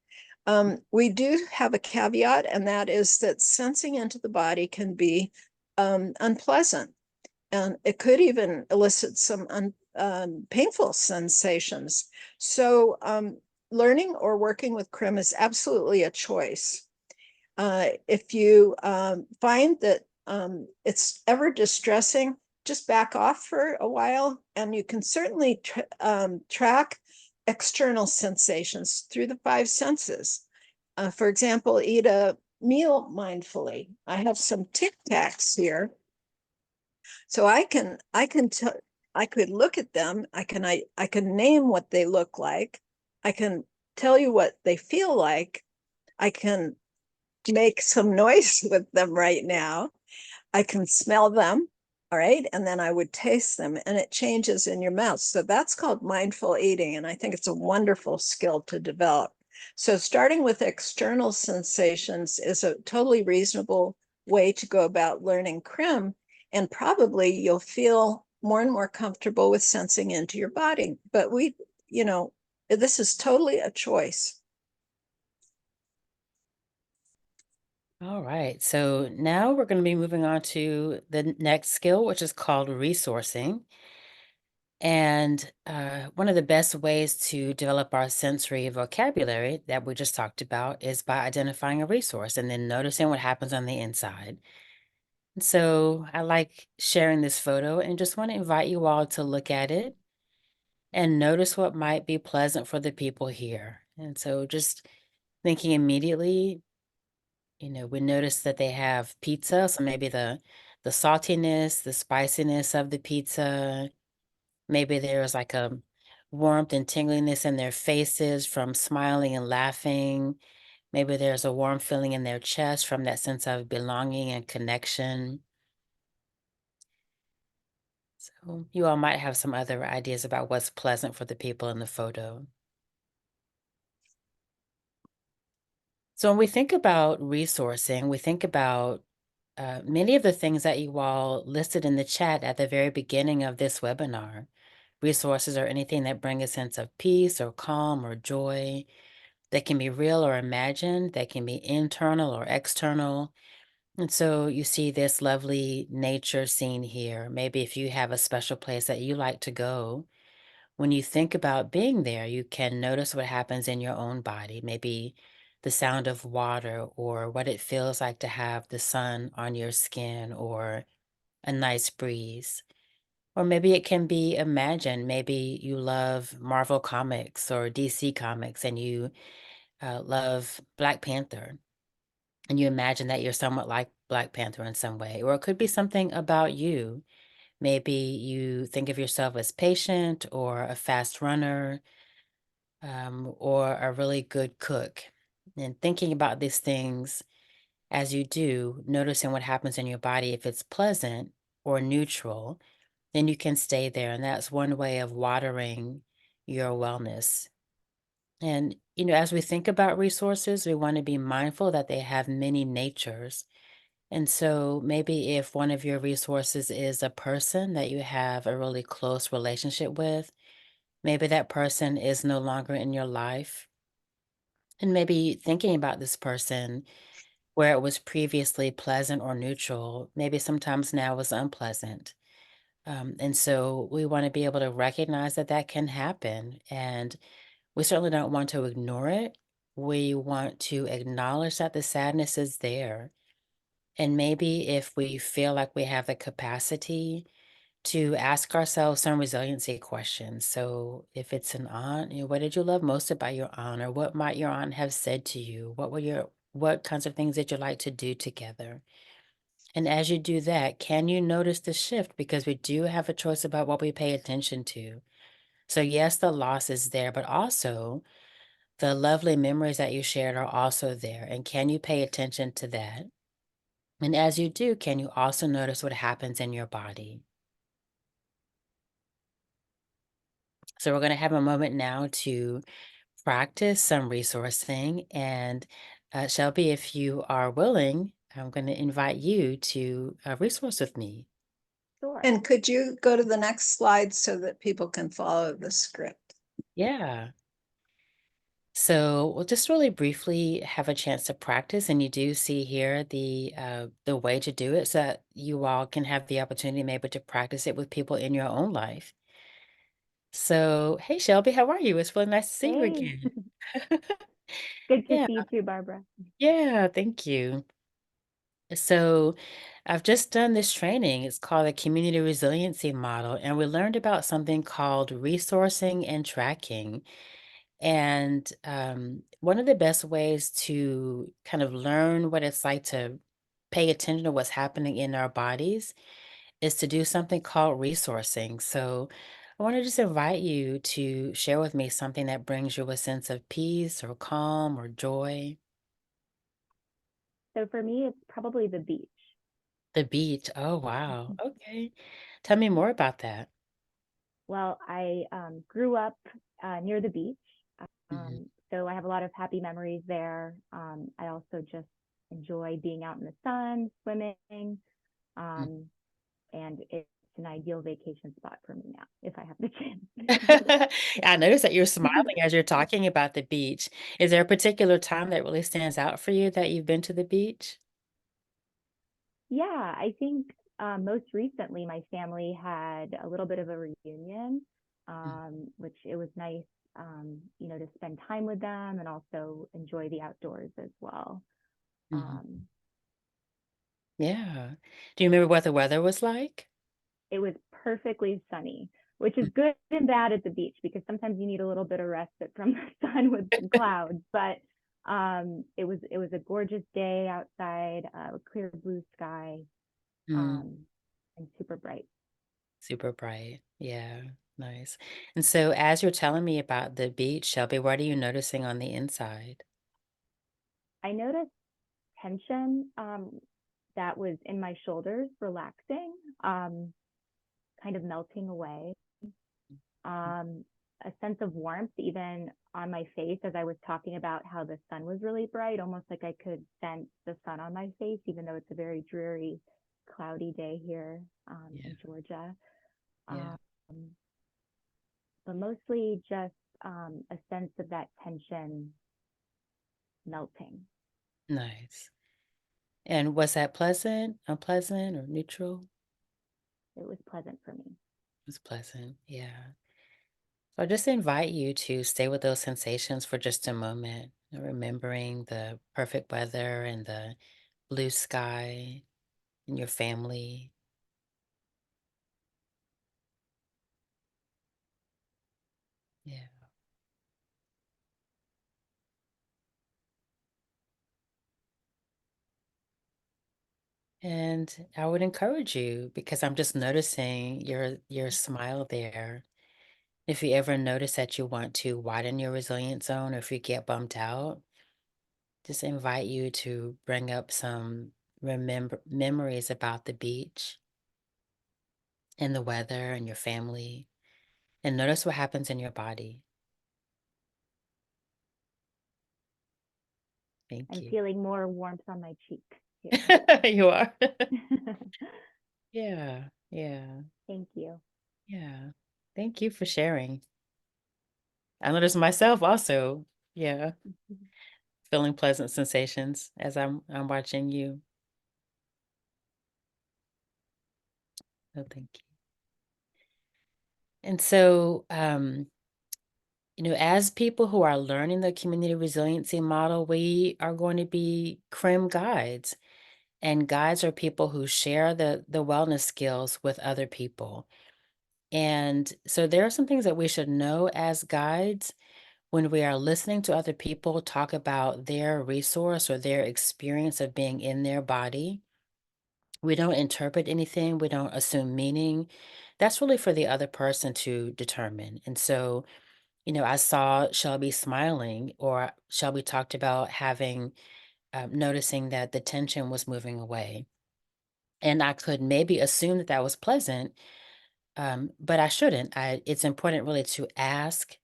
We do have a caveat, and that is that sensing into the body can be unpleasant. And it could even elicit some painful sensations. So learning or working with CRM is absolutely a choice. If you find that it's ever distressing, just back off for a while, and you can certainly track external sensations through the 5 senses. For example, eat a meal mindfully. I have some Tic Tacs here. So I could look at them. I can name what they look like. I can tell you what they feel like. I can make some noise with them right now. I can smell them. All right. And then I would taste them, and it changes in your mouth. So that's called mindful eating. And I think it's a wonderful skill to develop. So starting with external sensations is a totally reasonable way to go about learning CRM. And probably you'll feel more and more comfortable with sensing into your body. But this is totally a choice. All right, so now we're going to be moving on to the next skill, which is called resourcing. And one of the best ways to develop our sensory vocabulary that we just talked about is by identifying a resource and then noticing what happens on the inside. So I like sharing this photo and just want to invite you all to look at it and notice what might be pleasant for the people here. And so just thinking immediately, we notice that they have pizza, so maybe the saltiness, the spiciness of the pizza. Maybe there's like a warmth and tingliness in their faces from smiling and laughing. Maybe there's a warm feeling in their chest from that sense of belonging and connection. So you all might have some other ideas about what's pleasant for the people in the photo. So when we think about resourcing, we think about many of the things that you all listed in the chat at the very beginning of this webinar. Resources are anything that bring a sense of peace or calm or joy. That can be real or imagined. That can be internal or external. And so you see this lovely nature scene here. Maybe if you have a special place that you like to go, when you think about being there, you can notice what happens in your own body. Maybe the sound of water, or what it feels like to have the sun on your skin, or a nice breeze. Or maybe it can be imagined. Maybe you love Marvel Comics or DC Comics, and you love Black Panther, and you imagine that you're somewhat like Black Panther in some way. Or it could be something about you. Maybe you think of yourself as patient or a fast runner, or a really good cook. And thinking about these things as you do, noticing what happens in your body, if it's pleasant or neutral, then you can stay there. And that's one way of watering your wellness. And, as we think about resources, we want to be mindful that they have many natures. And so maybe if one of your resources is a person that you have a really close relationship with, maybe that person is no longer in your life. And maybe thinking about this person where it was previously pleasant or neutral, maybe sometimes now is unpleasant. And so we want to be able to recognize that that can happen. And we certainly don't want to ignore it. We want to acknowledge that the sadness is there. And maybe if we feel like we have the capacity to ask ourselves some resiliency questions. So if it's an aunt, what did you love most about your aunt? Or what might your aunt have said to you? What kinds of things did you like to do together? And as you do that, can you notice the shift? Because we do have a choice about what we pay attention to. So yes, the loss is there, but also the lovely memories that you shared are also there. And can you pay attention to that? And as you do, can you also notice what happens in your body? So we're going to have a moment now to practice some resourcing. And Shelby, if you are willing, I'm going to invite you to resource with me. Sure. And could you go to the next slide so that people can follow the script? Yeah. So we'll just really briefly have a chance to practice, and you do see here the way to do it, so that you all can have the opportunity maybe to practice it with people in your own life. So, hey Shelby, how are you? It's really nice to see you Hey, again. good to Yeah, see you too, Barbara. yeah, thank you. So, I've just done this training. It's called the Community Resiliency Model, and we learned about something called resourcing and tracking. And one of the best ways to kind of learn what it's like to pay attention to what's happening in our bodies is to do something called resourcing. So I want to just invite you to share with me something that brings you a sense of peace or calm or joy. So for me, it's probably the beach. The beach. Oh, wow. Okay. Tell me more about that. Well, I grew up near the beach, Mhm, so I have a lot of happy memories there. I also just enjoy being out in the sun, swimming, mhm. um, and it's an ideal vacation spot for me now if I have the chance. I noticed that you're smiling as you're talking about the beach. Is there a particular time that really stands out for you that you've been to the beach? Yeah, I think most recently my family had a little bit of a reunion, which it was nice, to spend time with them and also enjoy the outdoors as well. Mhm. Um, Yeah. Do you remember what the weather was like? it was perfectly sunny, which is good and bad at the beach because sometimes you need a little bit of respite from the sun with some clouds. But it was a gorgeous day outside, a clear blue sky, Mm, um, and super bright. super bright. Yeah, nice. And so as you're telling me about the beach, Shelby, what are you noticing on the inside? I noticed tension that was in my shoulders relaxing, kind of melting away. Um, a sense of warmth even on my face as I was talking about how the sun was really bright, almost like I could sense the sun on my face, even though it's a very dreary, cloudy day here Yeah, in Georgia. yeah, Um, but mostly just a sense of that tension melting. nice. And was that pleasant, unpleasant, or neutral? It was pleasant for me. It was pleasant. Yeah. So I just invite you to stay with those sensations for just a moment, remembering the perfect weather and the blue sky and your family. Yeah. And I would encourage you because I'm just noticing your smile there. If you ever notice that you want to widen your resilience zone, or if you get bummed out, just invite you to bring up some remember memories about the beach and the weather and your family, and notice what happens in your body. Thank I'm you. feeling more warmth on my cheek here. You are. Yeah, yeah, Thank you. yeah. Thank you for sharing. I noticed myself also, Yeah. Feeling pleasant sensations as I'm watching you. Oh, thank you. And so, as people who are learning the community resiliency model, we are going to be CRIM guides. And guides are people who share the wellness skills with other people. And so there are some things that we should know as guides when we are listening to other people talk about their resource or their experience of being in their body. We don't interpret anything, we don't assume meaning. That's really for the other person to determine. And so, I saw Shelby smiling, or Shelby talked about having, noticing that the tension was moving away. And I could maybe assume that that was pleasant, but I shouldn't. It's important really to ask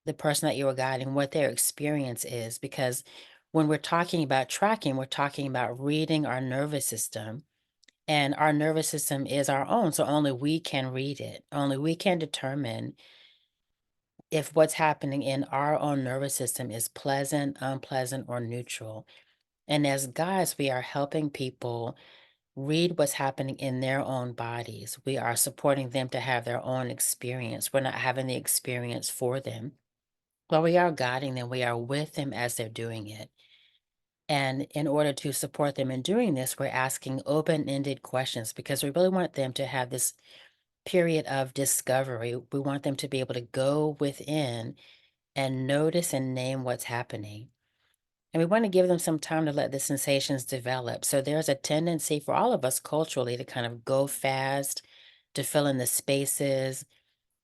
the person that you are guiding what their experience is, because when we're talking about tracking, we're talking about reading our nervous system. And our nervous system is our own, so only we can read it. Only we can determine if what's happening in our own nervous system is pleasant, unpleasant, or neutral. And as guides, we are helping people read what's happening in their own bodies. We are supporting them to have their own experience. We're not having the experience for them. While we are guiding them, we are with them as they're doing it. And in order to support them in doing this, we're asking open-ended questions because we really want them to have this period of discovery. We want them to be able to go within and notice and name what's happening. And we want to give them some time to let the sensations develop. So there's a tendency for all of us culturally to kind of go fast, to fill in the spaces.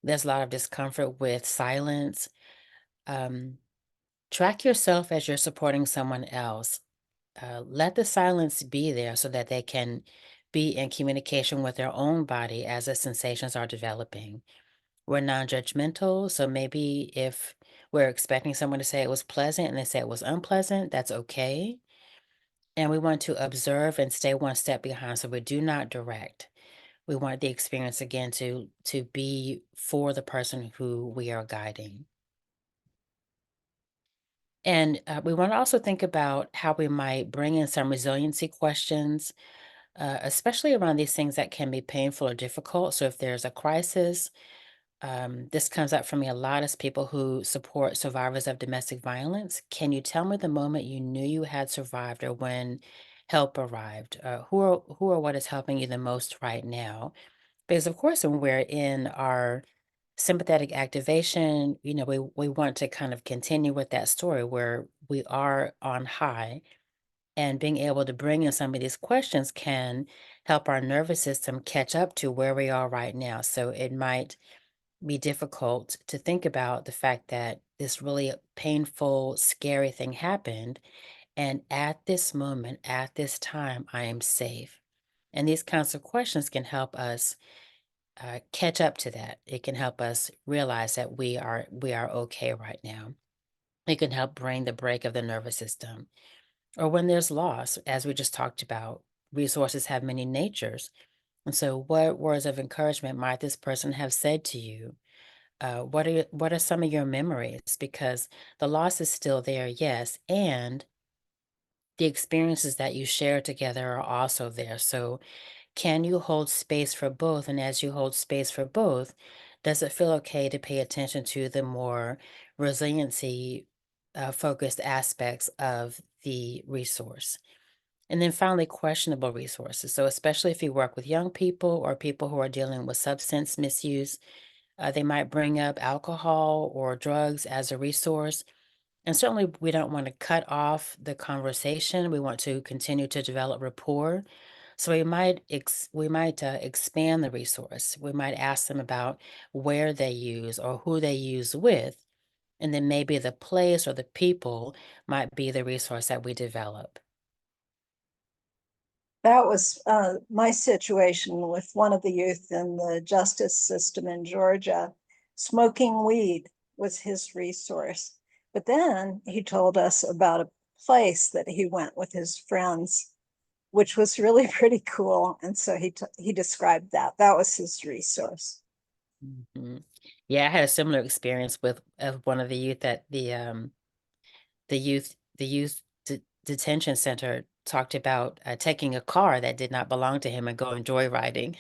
There's a lot of discomfort with silence. Um, Track yourself as you're supporting someone else. Let the silence be there so that they can be in communication with their own body as the sensations are developing. We're non-judgmental, so maybe if we're expecting someone to say it was pleasant and they say it was unpleasant, that's okay. And we want to observe and stay one step behind, so we do not direct. We want the experience again to be for the person who we are guiding. And we want to also think about how we might bring in some resiliency questions, especially around these things that can be painful or difficult. So if there's a crisis, this comes up for me a lot as people who support survivors of domestic violence. Can you tell me the moment you knew you had survived or when help arrived? Who or what is helping you the most right now? Because of course, when we're in our sympathetic activation, we want to kind of continue with that story where we are on high, and being able to bring in some of these questions can help our nervous system catch up to where we are right now. So it might be difficult to think about the fact that this really painful, scary thing happened. And at this moment, at this time, I am safe. And these kinds of questions can help us catch up to that. It can help us realize that we are okay right now. It can help bring the break of the nervous system. Or when there's loss, as we just talked about, resources have many natures. And so, what words of encouragement might this person have said to you? What are some of your memories? Because the loss is still there, yes, and the experiences that you share together are also there. So, can you hold space for both? And as you hold space for both, does it feel okay to pay attention to the more resiliency focused aspects of the resource? And then finally, questionable resources. So, especially if you work with young people or people who are dealing with substance misuse, they might bring up alcohol or drugs as a resource. And certainly, we don't want to cut off the conversation. We want to continue to develop rapport. So we might expand the resource. We might ask them about where they use or who they use with, and then maybe the place or the people might be the resource that we develop. That was my situation with one of the youth in the justice system in Georgia. Smoking weed was his resource. But then he told us about a place that he went with his friends, which was really pretty cool. And so he described that. That was his resource. Mhm. Yeah, I had a similar experience with one of the youth at the the youth detention center talked about taking a car that did not belong to him and going joyriding.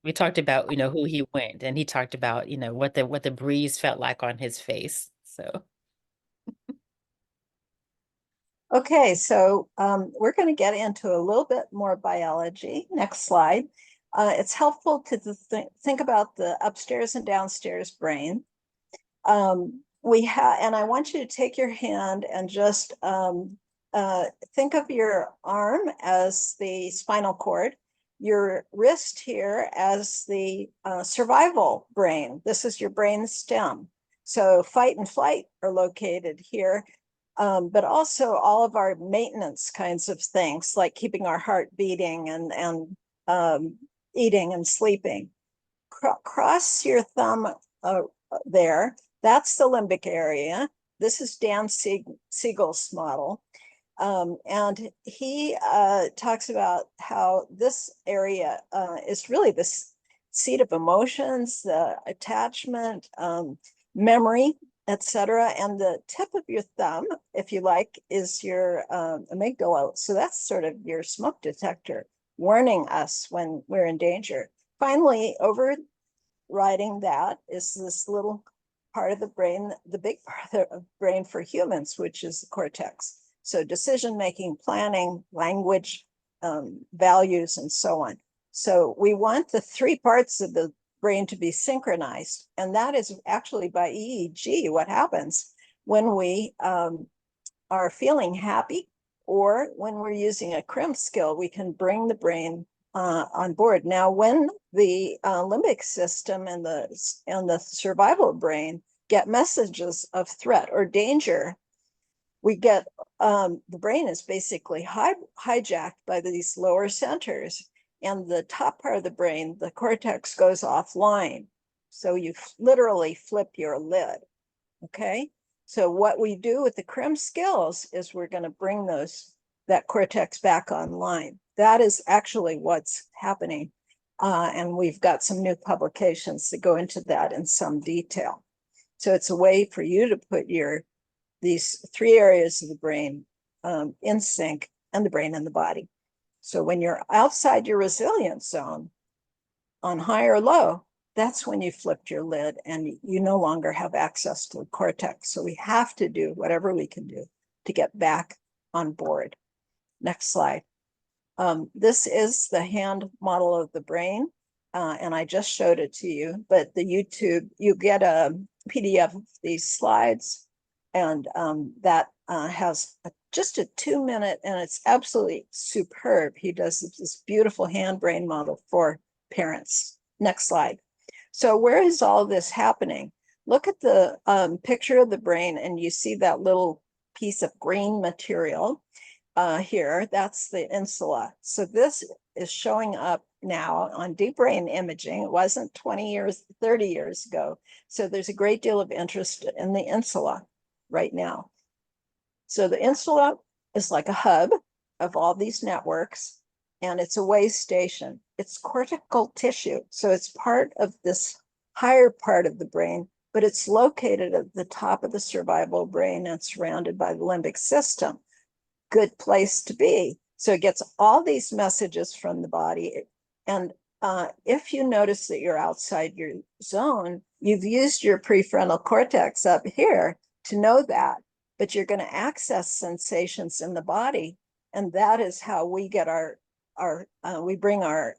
We talked about, who he went, and he talked about, what the breeze felt like on his face. So Okay, so we're going to get into a little bit more biology. Next slide. It's helpful to think about the upstairs and downstairs brain. And I want you to take your hand and just think of your arm as the spinal cord, your wrist here as the survival brain. This is your brain stem. So fight and flight are located here, but also all of our maintenance kinds of things, like keeping our heart beating and eating and sleeping. Cross your thumb there. That's the limbic area. This is Dan Siegel's model. And he talks about how this area is really the seat of emotions, the attachment, memory, etc. And the tip of your thumb, if you like, is your amygdala. So that's sort of your smoke detector, warning us when we're in danger. Finally, overriding that is this little part of the brain, the big part of the brain for humans, which is the cortex. So decision-making, planning, language, values, and so on. So we want the three parts of the brain to be synchronized. And that is actually by EEG what happens when we are feeling happy, or when we're using a CRM skill, we can bring the brain on board. Now, when the limbic system and the survival brain get messages of threat or danger, we get the brain is basically hijacked by these lower centers, and the top part of the brain, the cortex, goes offline. So you literally flip your lid. Okay. So what we do with the CRM skills is we're going to bring that cortex back online. That is actually what's happening. And we've got some new publications that go into that in some detail. So it's a way for you to put these three areas of the brain in sync, and the brain and the body. So when you're outside your resilience zone on high or low, that's when you flipped your lid and you no longer have access to the cortex. So we have to do whatever we can do to get back on board. Next slide. This is the hand model of the brain, and I just showed it to you, but the YouTube, you get a PDF of these slides, and that has just a 2-minute, and it's absolutely superb. He does this beautiful hand brain model for parents. Next slide. So where is all this happening? Look at the picture of the brain, and you see that little piece of green material here. That's the insula. So this is showing up now on deep brain imaging. It wasn't 20 years, 30 years ago. So there's a great deal of interest in the insula right now. So the insula is like a hub of all these networks, and it's a way station. It's cortical tissue. So it's part of this higher part of the brain, but it's located at the top of the survival brain and surrounded by the limbic system. Good place to be. So it gets all these messages from the body. And if you notice that you're outside your zone, you've used your prefrontal cortex up here to know that, but you're going to access sensations in the body. And that is how we get we bring our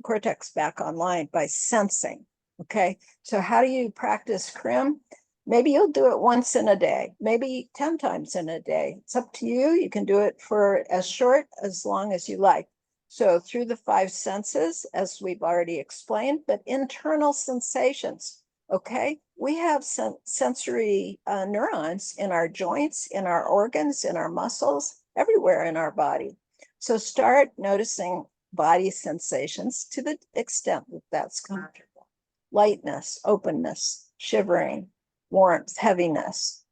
cortex back online, by sensing. Okay. So how do you practice CRM? Maybe you'll do it once in a day, maybe 10 times in a day. It's up to you. You can do it for as short, as long as you like. So through the 5 senses, as we've already explained, but internal sensations. Okay. We have sensory neurons in our joints, in our organs, in our muscles, everywhere in our body. So start noticing body sensations to the extent that that's comfortable. Lightness, openness, shivering, warmth, heaviness.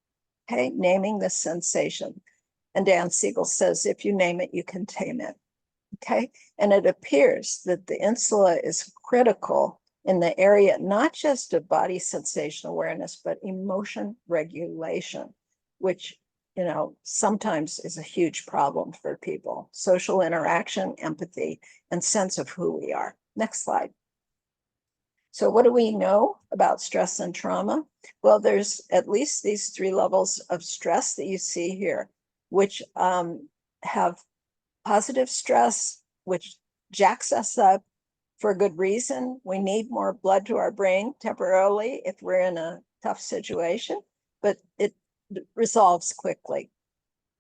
Okay, naming the sensation. And Dan Siegel says, if you name it, you can tame it. Okay, and it appears that the insula is critical in the area, not just of body sensation awareness, but emotion regulation, which, you know, sometimes is a huge problem for people. Social interaction, empathy, and sense of who we are. Next slide. So what do we know about stress and trauma? Well, there's at least these 3 levels of stress that you see here, which have positive stress, which jacks us up for a good reason. We need more blood to our brain temporarily if we're in a tough situation, but it resolves quickly.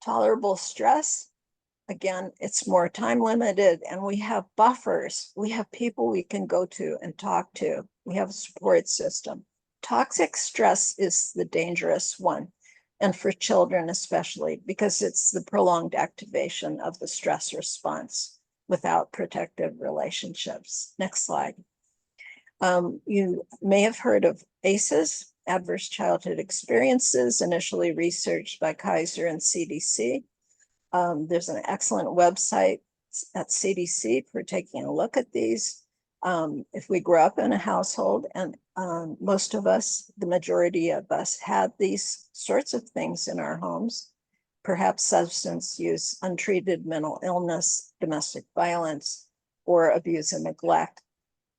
Tolerable stress, again, it's more time limited, and we have buffers. We have people we can go to and talk to. We have a support system. Toxic stress is the dangerous one, and for children especially, because it's the prolonged activation of the stress response without protective relationships. Next slide. You may have heard of ACEs, Adverse Childhood Experiences, initially researched by Kaiser and CDC. There's an excellent website at CDC for taking a look at these. If we grew up in a household, and most of us, the majority of us, had these sorts of things in our homes, perhaps substance use, untreated mental illness, domestic violence, or abuse and neglect.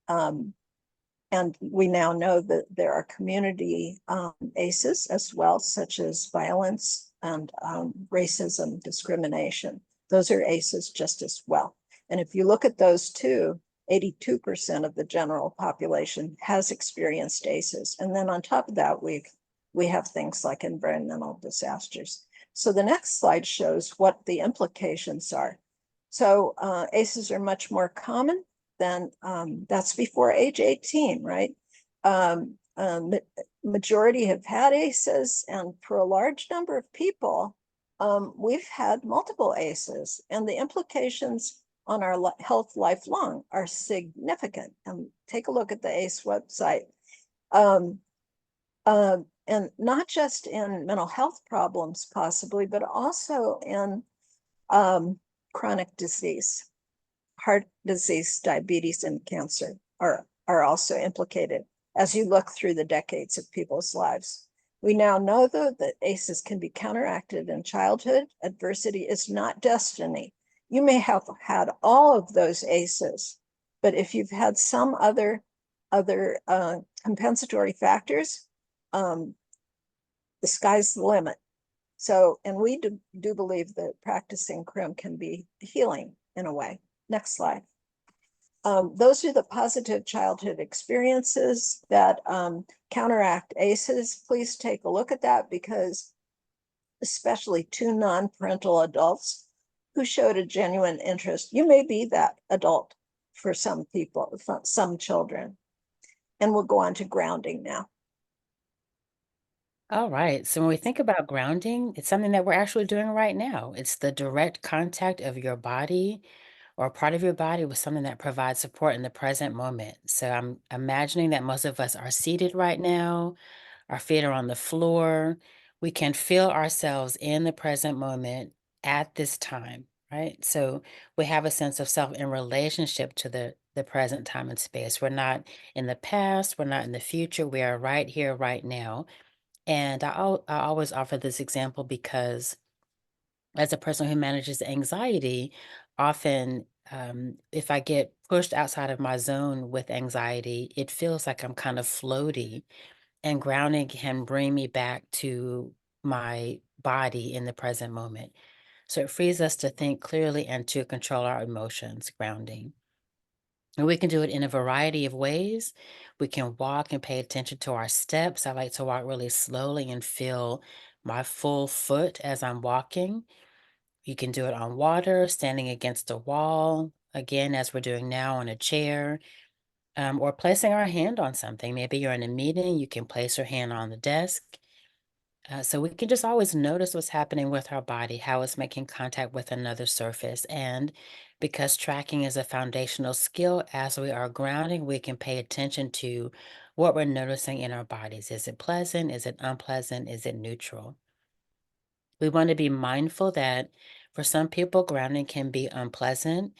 And we now know that there are community ACEs as well, such as violence and racism, discrimination. Those are ACEs just as well. And if you look at those two, 82% of the general population has experienced ACEs. And then on top of that, we have things like environmental disasters. So the next slide shows what the implications are. So ACEs are much more common than that's before age 18, right? Majority have had ACEs, and for a large number of people, we've had multiple ACEs, and the implications on our health lifelong are significant. And take a look at the ACE website. And not just in mental health problems, possibly, but also in chronic disease. Heart disease, diabetes, and cancer are also implicated as you look through the decades of people's lives. We now know, though, that ACEs can be counteracted in childhood. Adversity is not destiny. You may have had all of those ACEs, but if you've had some other compensatory factors, the sky's the limit. So, and we do believe that practicing CRM can be healing in a way. Next slide. Those are the positive childhood experiences that counteract ACEs. Please take a look at that, because especially 2 non-parental adults who showed a genuine interest. You may be that adult for some people, some children. And we'll go on to grounding now. All right. So when we think about grounding, it's something that we're actually doing right now. It's the direct contact of your body or part of your body with something that provides support in the present moment. So I'm imagining that most of us are seated right now, our feet are on the floor. We can feel ourselves in the present moment at this time, right? So we have a sense of self in relationship to the present time and space. We're not in the past, we're not in the future. We are right here, right now. And I always offer this example because as a person who manages anxiety, often if I get pushed outside of my zone with anxiety, it feels like I'm kind of floaty, and grounding can bring me back to my body in the present moment. So it frees us to think clearly and to control our emotions, grounding. And we can do it in a variety of ways. We can walk and pay attention to our steps. I like to walk really slowly and feel my full foot as I'm walking. You can do it on water, standing against a wall, again, as we're doing now on a chair, or placing our hand on something. Maybe you're in a meeting, you can place your hand on the desk. So we can just always notice what's happening with our body, how it's making contact with another surface. And because tracking is a foundational skill, as we are grounding, we can pay attention to what we're noticing in our bodies. Is it pleasant? Is it unpleasant? Is it neutral? We want to be mindful that for some people, grounding can be unpleasant.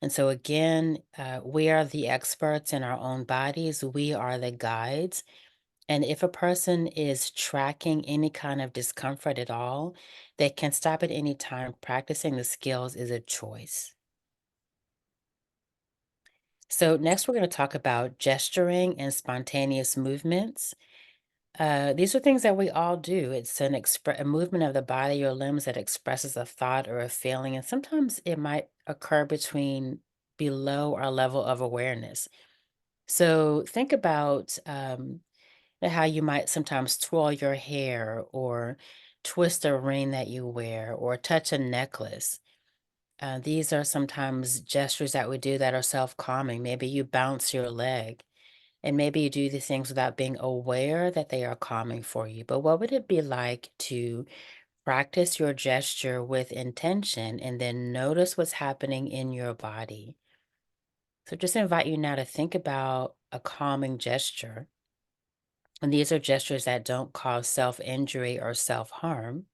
And so again, we are the experts in our own bodies. We are the guides. And if a person is tracking any kind of discomfort at all, they can stop at any time. Practicing the skills is a choice. So next, we're going to talk about gesturing and spontaneous movements. These are things that we all do. It's a movement of the body or limbs that expresses a thought or a feeling, and sometimes it might occur below our level of awareness. So think about how you might sometimes twirl your hair or twist a ring that you wear or touch a necklace. These are sometimes gestures that we do that are self-calming. Maybe you bounce your leg. And maybe you do these things without being aware that they are calming for you. But what would it be like to practice your gesture with intention and then notice what's happening in your body? So just invite you now to think about a calming gesture. And these are gestures that don't cause self-injury or self-harm.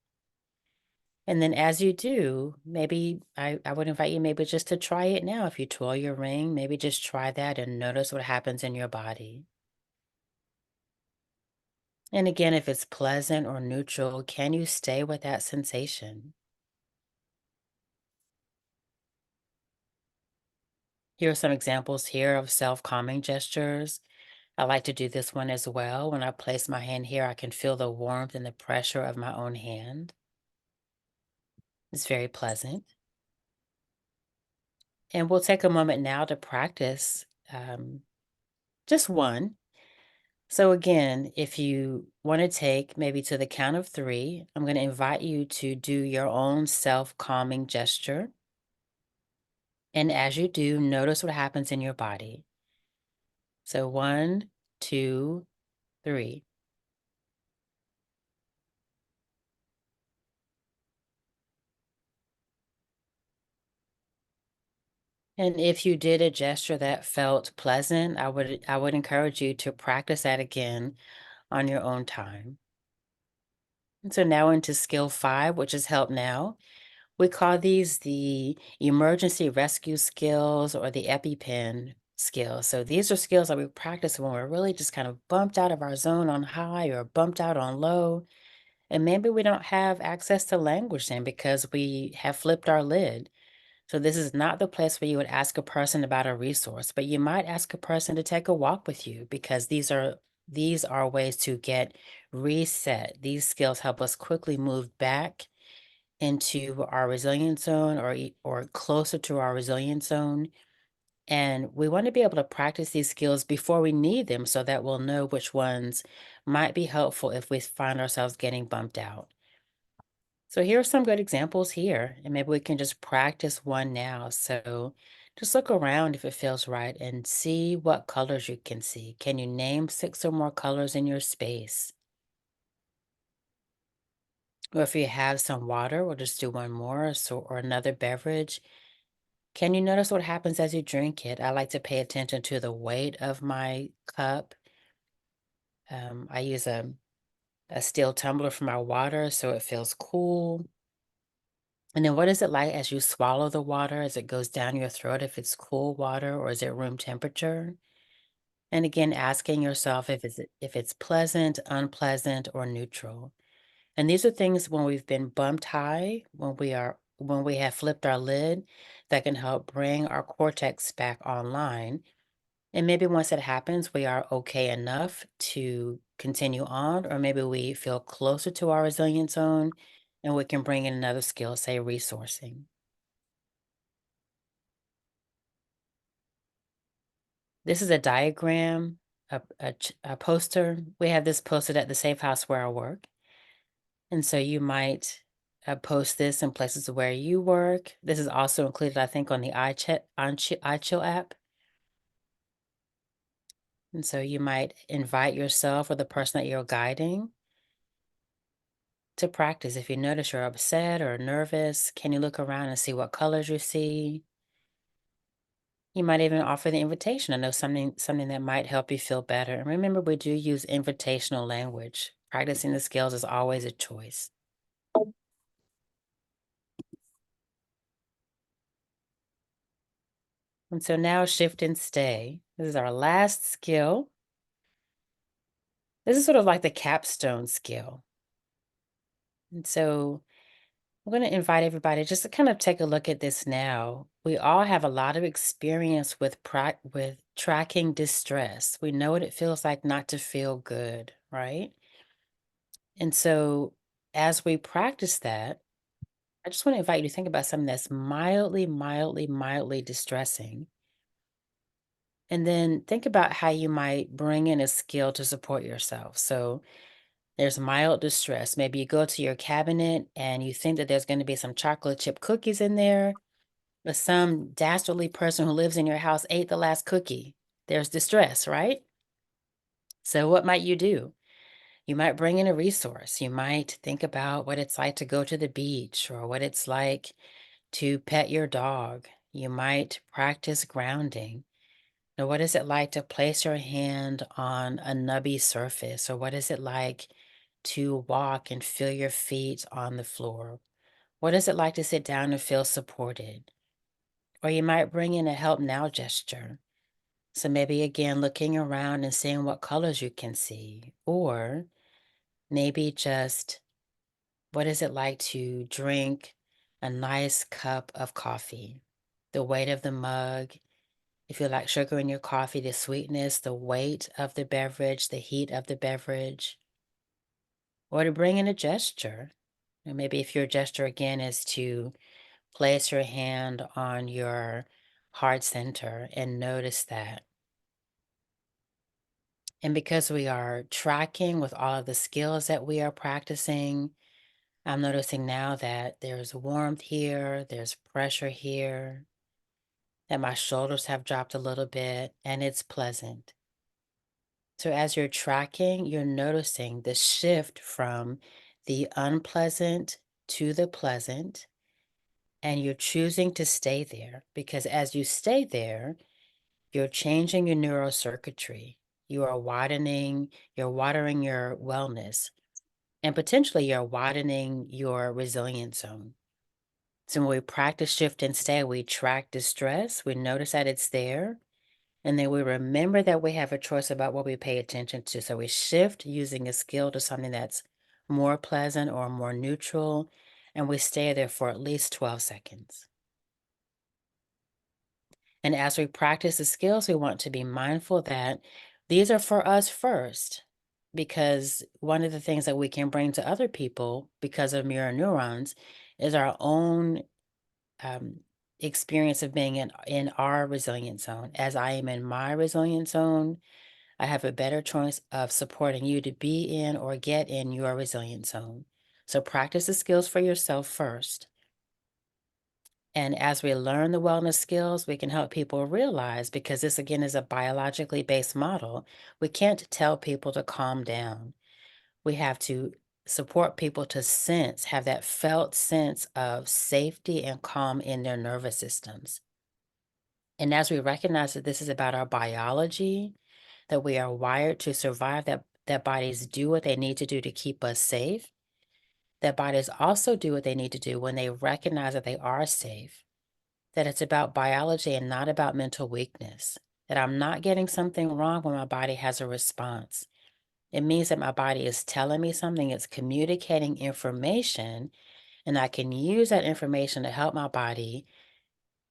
And then as you do, maybe I would invite you maybe just to try it now. If you twirl your ring, maybe just try that and notice what happens in your body. And again, if it's pleasant or neutral, can you stay with that sensation? Here are some examples here of self-calming gestures. I like to do this one as well. When I place my hand here, I can feel the warmth and the pressure of my own hand. It's very pleasant. And we'll take a moment now to practice just one. So again, if you want to take maybe to the count of 3, I'm going to invite you to do your own self-calming gesture. And as you do, notice what happens in your body. So 1, 2, 3. And if you did a gesture that felt pleasant, I would encourage you to practice that again on your own time. And so now into skill 5, which is help now. We call these the emergency rescue skills or the EpiPen skills. So these are skills that we practice when we're really just kind of bumped out of our zone on high or bumped out on low. And maybe we don't have access to language then because we have flipped our lid. So this is not the place where you would ask a person about a resource, but you might ask a person to take a walk with you because these are ways to get reset. These skills help us quickly move back into our resilience zone or closer to our resilience zone. And we want to be able to practice these skills before we need them so that we'll know which ones might be helpful if we find ourselves getting bumped out. So here are some good examples here, and maybe we can just practice one now. So just look around if it feels right and see what colors you can see. Can you name 6 or more colors in your space? Or if you have some water, we'll just do one more or another beverage. Can you notice what happens as you drink it? I like to pay attention to the weight of my cup. I use a steel tumbler for my water so it feels cool. And then what is it like as you swallow the water, as it goes down your throat, if it's cool water or is it room temperature? And again, asking yourself if it's pleasant, unpleasant, or neutral. And these are things when we've been bumped high, when we have flipped our lid, that can help bring our cortex back online. And maybe once it happens, we are okay enough to continue on, or maybe we feel closer to our resilience zone and we can bring in another skill, say resourcing. This is a diagram, a poster. We have this posted at the safe house where I work. And so you might post this in places where you work. This is also included, I think, on the iChill app. And so you might invite yourself or the person that you're guiding to practice. If you notice you're upset or nervous, can you look around and see what colors you see? You might even offer the invitation. I know something that might help you feel better. And remember, we do use invitational language. Practicing the skills is always a choice. And so now shift and stay. This is our last skill. This is sort of like the capstone skill. And so I'm going to invite everybody just to kind of take a look at this now. We all have a lot of experience with with tracking distress. We know what it feels like not to feel good, right? And so as we practice that, I just want to invite you to think about something that's mildly distressing. And then think about how you might bring in a skill to support yourself. So there's mild distress. Maybe you go to your cabinet and you think that there's going to be some chocolate chip cookies in there, but some dastardly person who lives in your house ate the last cookie. There's distress, right? So what might you do? You might bring in a resource. You might think about what it's like to go to the beach or what it's like to pet your dog. You might practice grounding. Now, what is it like to place your hand on a nubby surface? Or what is it like to walk and feel your feet on the floor? What is it like to sit down and feel supported? Or you might bring in a help now gesture. So maybe again, looking around and seeing what colors you can see. Or maybe just what is it like to drink a nice cup of coffee? The weight of the mug, if you like sugar in your coffee, the sweetness, the weight of the beverage, the heat of the beverage, or to bring in a gesture. And maybe if your gesture again is to place your hand on your heart center and notice that. And because we are tracking with all of the skills that we are practicing, I'm noticing now that there's warmth here, there's pressure here, that my shoulders have dropped a little bit, and it's pleasant. So as you're tracking, you're noticing the shift from the unpleasant to the pleasant, and you're choosing to stay there because as you stay there, you're changing your neurocircuitry. You are you're watering your wellness, and potentially you're widening your resilience zone. So when we practice shift and stay, we track distress, we notice that it's there, and then we remember that we have a choice about what we pay attention to. So we shift using a skill to something that's more pleasant or more neutral, and we stay there for at least 12 seconds. And as we practice the skills, we want to be mindful that these are for us first, because one of the things that we can bring to other people because of mirror neurons is our own experience of being in our resilience zone. As I am in my resilience zone, I have a better choice of supporting you to be in or get in your resilience zone. So practice the skills for yourself first. And as we learn the wellness skills, we can help people realize, because this again is a biologically based model, we can't tell people to calm down. We have to support people to have that felt sense of safety and calm in their nervous systems. And as we recognize that this is about our biology, that we are wired to survive, that bodies do what they need to do to keep us safe, that bodies also do what they need to do when they recognize that they are safe, that it's about biology and not about mental weakness, that I'm not getting something wrong when my body has a response. It means that my body is telling me something, it's communicating information, and I can use that information to help my body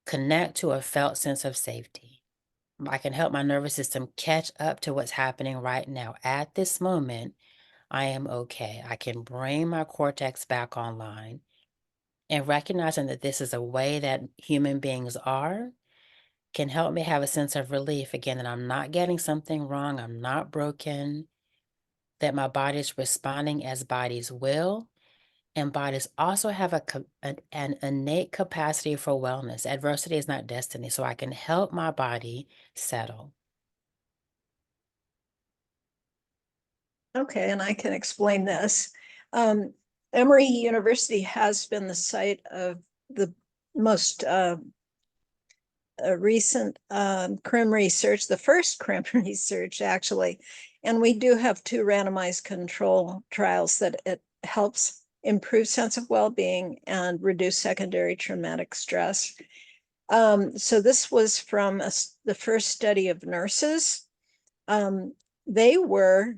connect to a felt sense of safety. I can help my nervous system catch up to what's happening right now. At this moment, I am okay. I can bring my cortex back online, and recognizing that this is a way that human beings are can help me have a sense of relief again, that I'm not getting something wrong, I'm not broken, that my body's responding as bodies will, and bodies also have an innate capacity for wellness. Adversity is not destiny, so I can help my body settle. Okay, and I can explain this. Emory University has been the site of the most recent CRM research, the first CRM research actually, and we do have 2 randomized control trials that it helps improve sense of well-being and reduce secondary traumatic stress. So this was from the first study of nurses. They were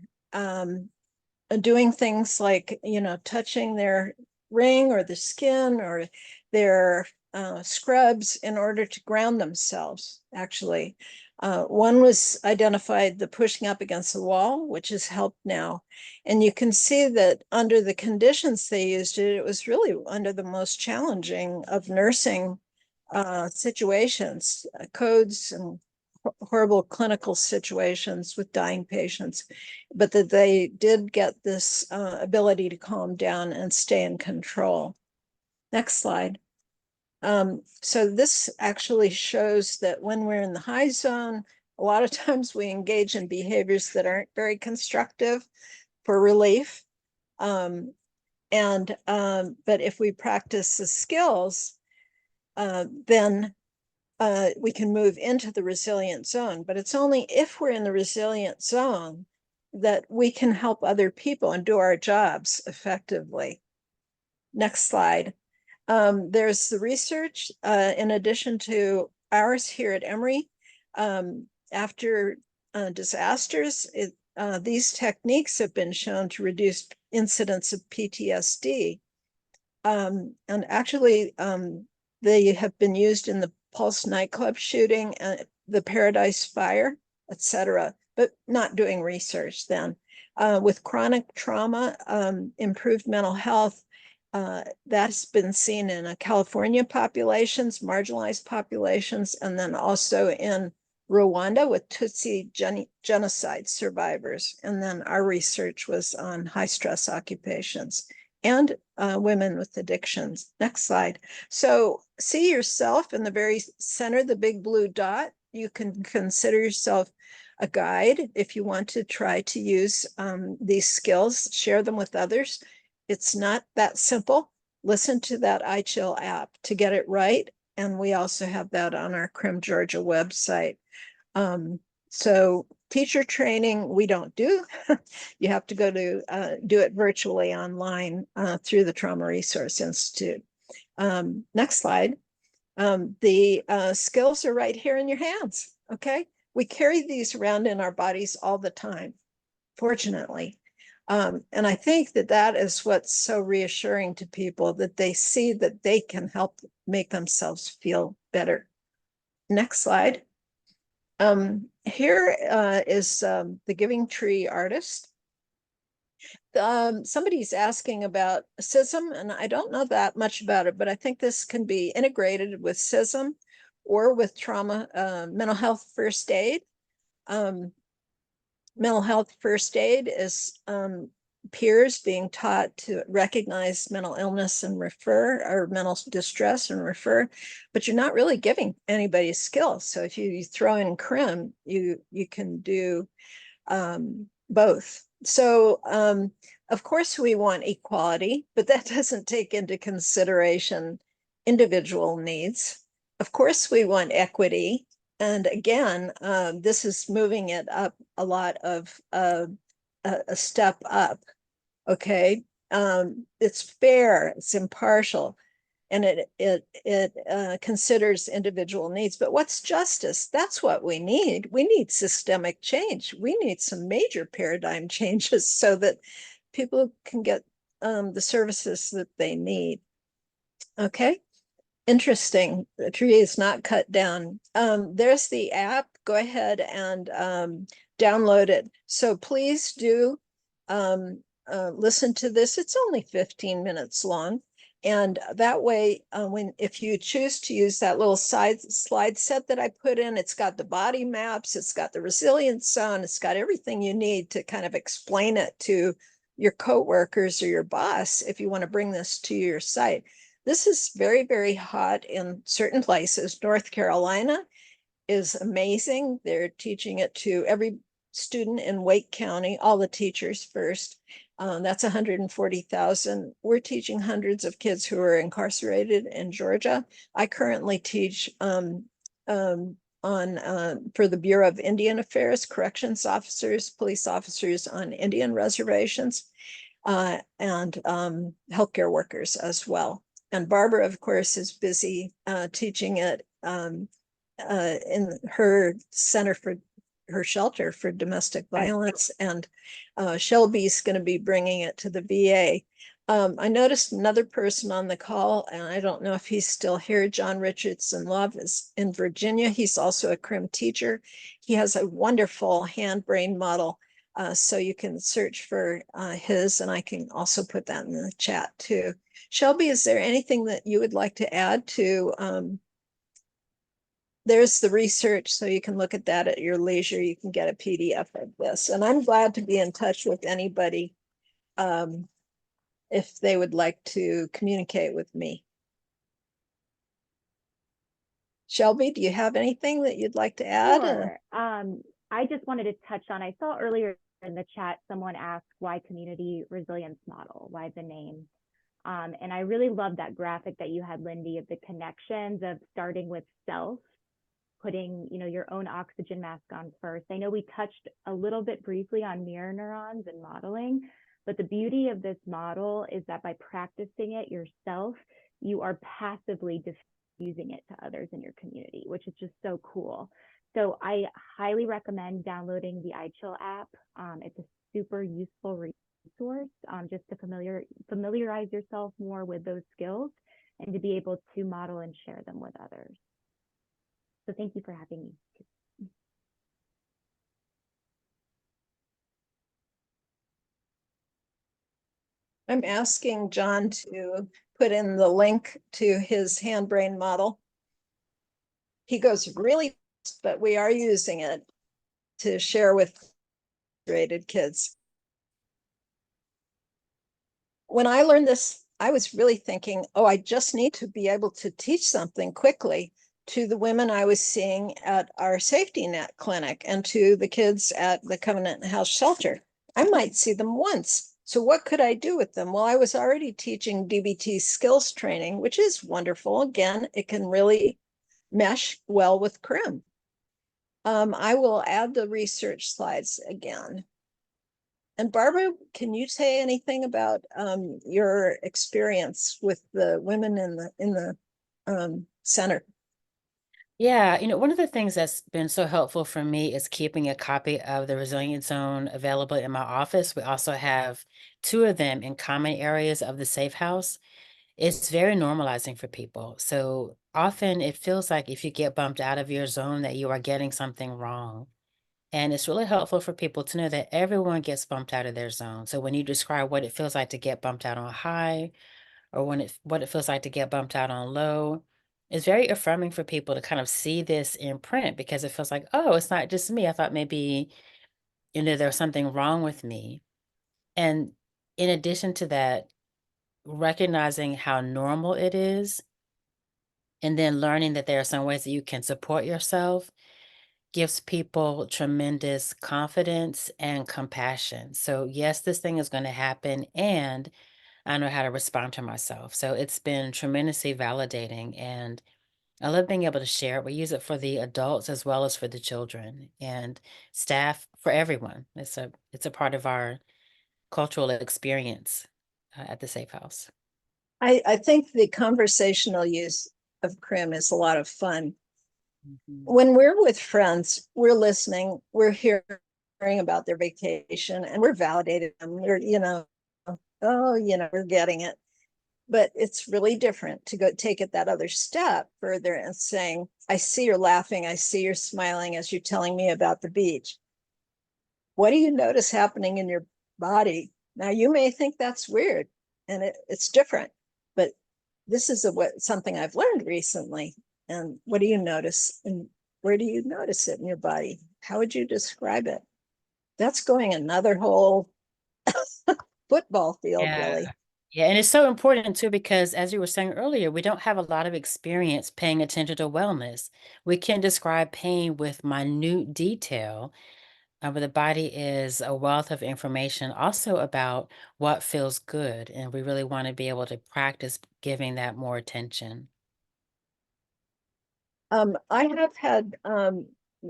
doing things like, touching their ring or the skin or their scrubs in order to ground themselves, actually. One was identified the pushing up against the wall, which has helped now. And you can see that under the conditions they used it, it was really under the most challenging of nursing situations, codes and horrible clinical situations with dying patients, but that they did get this ability to calm down and stay in control. Next slide. So this actually shows that when we're in the high zone, a lot of times we engage in behaviors that aren't very constructive for relief. But if we practice the skills, then we can move into the resilient zone, but it's only if we're in the resilient zone that we can help other people and do our jobs effectively. Next slide. There's the research, in addition to ours here at Emory, after disasters, these techniques have been shown to reduce incidence of PTSD. And actually, they have been used in the Pulse nightclub shooting and the Paradise Fire, etc., but not doing research then. With chronic trauma, improved mental health, that's been seen in California populations, marginalized populations, and then also in Rwanda with Tutsi genocide survivors. And then our research was on high stress occupations and women with addictions. Next slide. So see yourself in the very center, the big blue dot. You can consider yourself a guide if you want to try to use these skills, share them with others. It's not that simple. Listen to that iChill app to get it right. And we also have that on our CRM Georgia website. So teacher training, we don't do. You have to go to do it virtually online through the Trauma Resource Institute. Next slide. The skills are right here in your hands, okay? We carry these around in our bodies all the time, fortunately. And I think that that is what's so reassuring to people, that they see that they can help make themselves feel better. Next slide. Here is the Giving Tree artist. Somebody's asking about CISM, and I don't know that much about it, but I think this can be integrated with CISM or with trauma, mental health first aid. Mental health first aid is peers being taught to recognize mental illness and refer, or mental distress and refer, but you're not really giving anybody skills. So if you throw in CRM, you can do both. So of course we want equality, but that doesn't take into consideration individual needs. Of course we want equity. And again, this is moving it up a lot of a step up. Okay, it's fair, it's impartial, and it considers individual needs. But what's justice? That's what we need. We need systemic change. We need some major paradigm changes so that people can get the services that they need. Okay. Interesting. The tree is not cut down. There's the app. Go ahead and download it. So please do listen to this. It's only 15 minutes long. And that way, if you choose to use that little slide set that I put in, it's got the body maps, it's got the resilience zone, it's got everything you need to kind of explain it to your coworkers or your boss if you want to bring this to your site. This is very, very hot in certain places. North Carolina is amazing. They're teaching it to every student in Wake County, all the teachers first. That's 140,000. We're teaching hundreds of kids who are incarcerated in Georgia. I currently teach for the Bureau of Indian Affairs, corrections officers, police officers on Indian reservations, and healthcare workers as well. And Barbara, of course, is busy teaching it in her center for her shelter for domestic violence, and Shelby's going to be bringing it to the VA. I noticed another person on the call, and I don't know if he's still here. John Richardson Love is in Virginia. He's also a CRM teacher. He has a wonderful hand-brain model. So you can search for his, and I can also put that in the chat too. Shelby, is there anything that you would like to add to? There's the research, so you can look at that at your leisure. You can get a PDF of this. And I'm glad to be in touch with anybody if they would like to communicate with me. Shelby, do you have anything that you'd like to add? Sure. I just wanted to touch on, I saw earlier in the chat, someone asked why community resilience model, why the name? And I really love that graphic that you had, Lindy, of the connections of starting with self, putting, your own oxygen mask on first. I know we touched a little bit briefly on mirror neurons and modeling, but the beauty of this model is that by practicing it yourself, you are passively diffusing it to others in your community, which is just so cool. So I highly recommend downloading the iChill app. It's a super useful resource just to familiarize yourself more with those skills and to be able to model and share them with others. So thank you for having me. I'm asking John to put in the link to his hand-brain model. He goes really fast, but we are using it to share with graded kids. When I learned this, I was really thinking, oh, I just need to be able to teach something quickly to the women I was seeing at our safety net clinic and to the kids at the Covenant House shelter. I might see them once. So what could I do with them? Well, I was already teaching DBT skills training, which is wonderful. Again, it can really mesh well with CRM. I will add the research slides again. And Barbara, can you say anything about your experience with the women in the center? Yeah, one of the things that's been so helpful for me is keeping a copy of the Resilience Zone available in my office. We also have 2 of them in common areas of the safe house. It's very normalizing for people. So often it feels like if you get bumped out of your zone that you are getting something wrong. And it's really helpful for people to know that everyone gets bumped out of their zone. So when you describe what it feels like to get bumped out on high, or what it feels like to get bumped out on low, it's very affirming for people to kind of see this in print because it feels like, oh, it's not just me. I thought maybe, there's something wrong with me. And in addition to that, recognizing how normal it is, and then learning that there are some ways that you can support yourself gives people tremendous confidence and compassion. So yes, this thing is going to happen, and I know how to respond to myself. So it's been tremendously validating, and I love being able to share it. We use it for the adults as well as for the children and staff, for everyone. It's a part of our cultural experience at the Safe House. I think the conversational use of CRM is a lot of fun. Mhm. When we're with friends, we're listening, we're hearing about their vacation, and we're validating them. We're, we're getting it. But it's really different to go take it that other step further and saying, I see you're laughing, I see you're smiling as you're telling me about the beach. What do you notice happening in your body? Now, you may think that's weird, and it's different, but this is something I've learned recently. And what do you notice? And where do you notice it in your body? How would you describe it? That's going another whole football field, Yeah. really. Yeah, and it's so important too because as you were saying earlier, we don't have a lot of experience paying attention to wellness. We can describe pain with minute detail, but the body is a wealth of information also about what feels good, and we really want to be able to practice giving that more attention. I have had the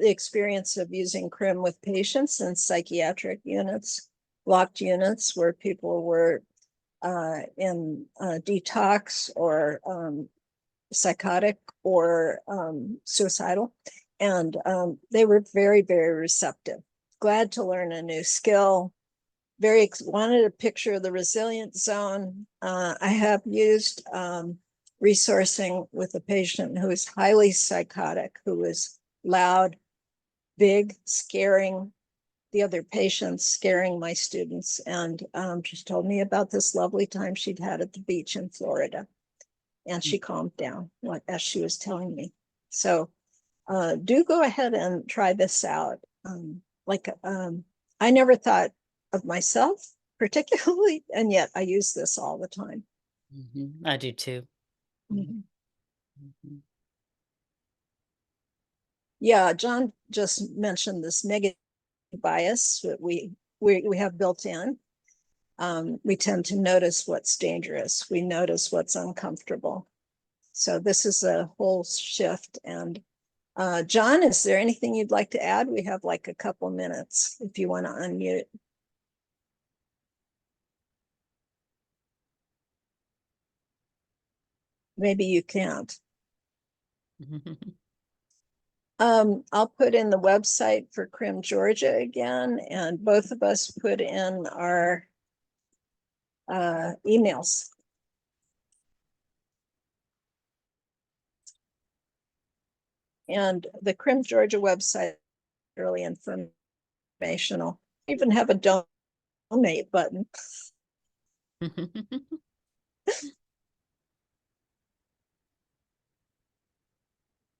experience of using CRM with patients in psychiatric units, locked units where people were in detox or psychotic or suicidal. And they were very, very receptive, glad to learn a new skill, wanted a picture of the resilient zone. I have used resourcing with a patient who is highly psychotic, who is loud, big, scaring the other patients, scaring my students. And she told me about this lovely time she'd had at the beach in Florida. And she calmed down as she was telling me. So do go ahead and try this out. I never thought of myself particularly, and yet I use this all the time. I do too. Yeah, John just mentioned this negative bias that we have built in. We tend to notice what's dangerous. We notice what's uncomfortable. So this is a whole shift. And John, is there anything you'd like to add? We have like a couple minutes if you want to unmute. Maybe you can't. I'll put in the website for CRM Georgia again, and both of us put in our emails. And the CRM Georgia website is really informational. I even have a donate button.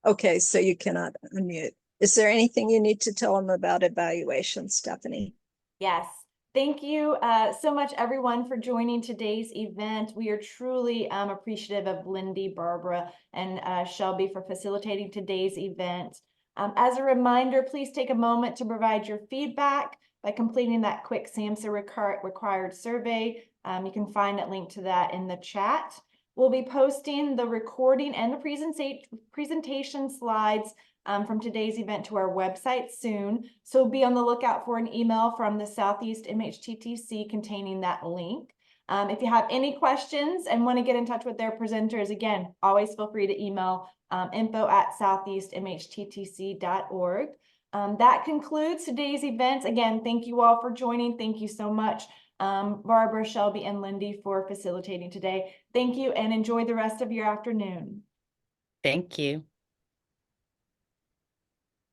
Okay, so you cannot unmute. Is there anything you need to tell them about evaluation, Stephanie? Yes. Thank you so much, everyone, for joining today's event. We are truly appreciative of Lindy, Barbara, and Shelby for facilitating today's event. As a reminder, please take a moment to provide your feedback by completing that quick SAMHSA required survey. You can find a link to that in the chat. We'll be posting the recording and the presentation slides from today's event to our website soon. So be on the lookout for an email from the Southeast MHTTC containing that link. If you have any questions and want to get in touch with their presenters, again, always feel free to email info@southeastmhttc.org. That concludes today's event. Again, thank you all for joining. Thank you so much, Barbara, Shelby, and Lindy for facilitating today. Thank you and enjoy the rest of your afternoon. Thank you.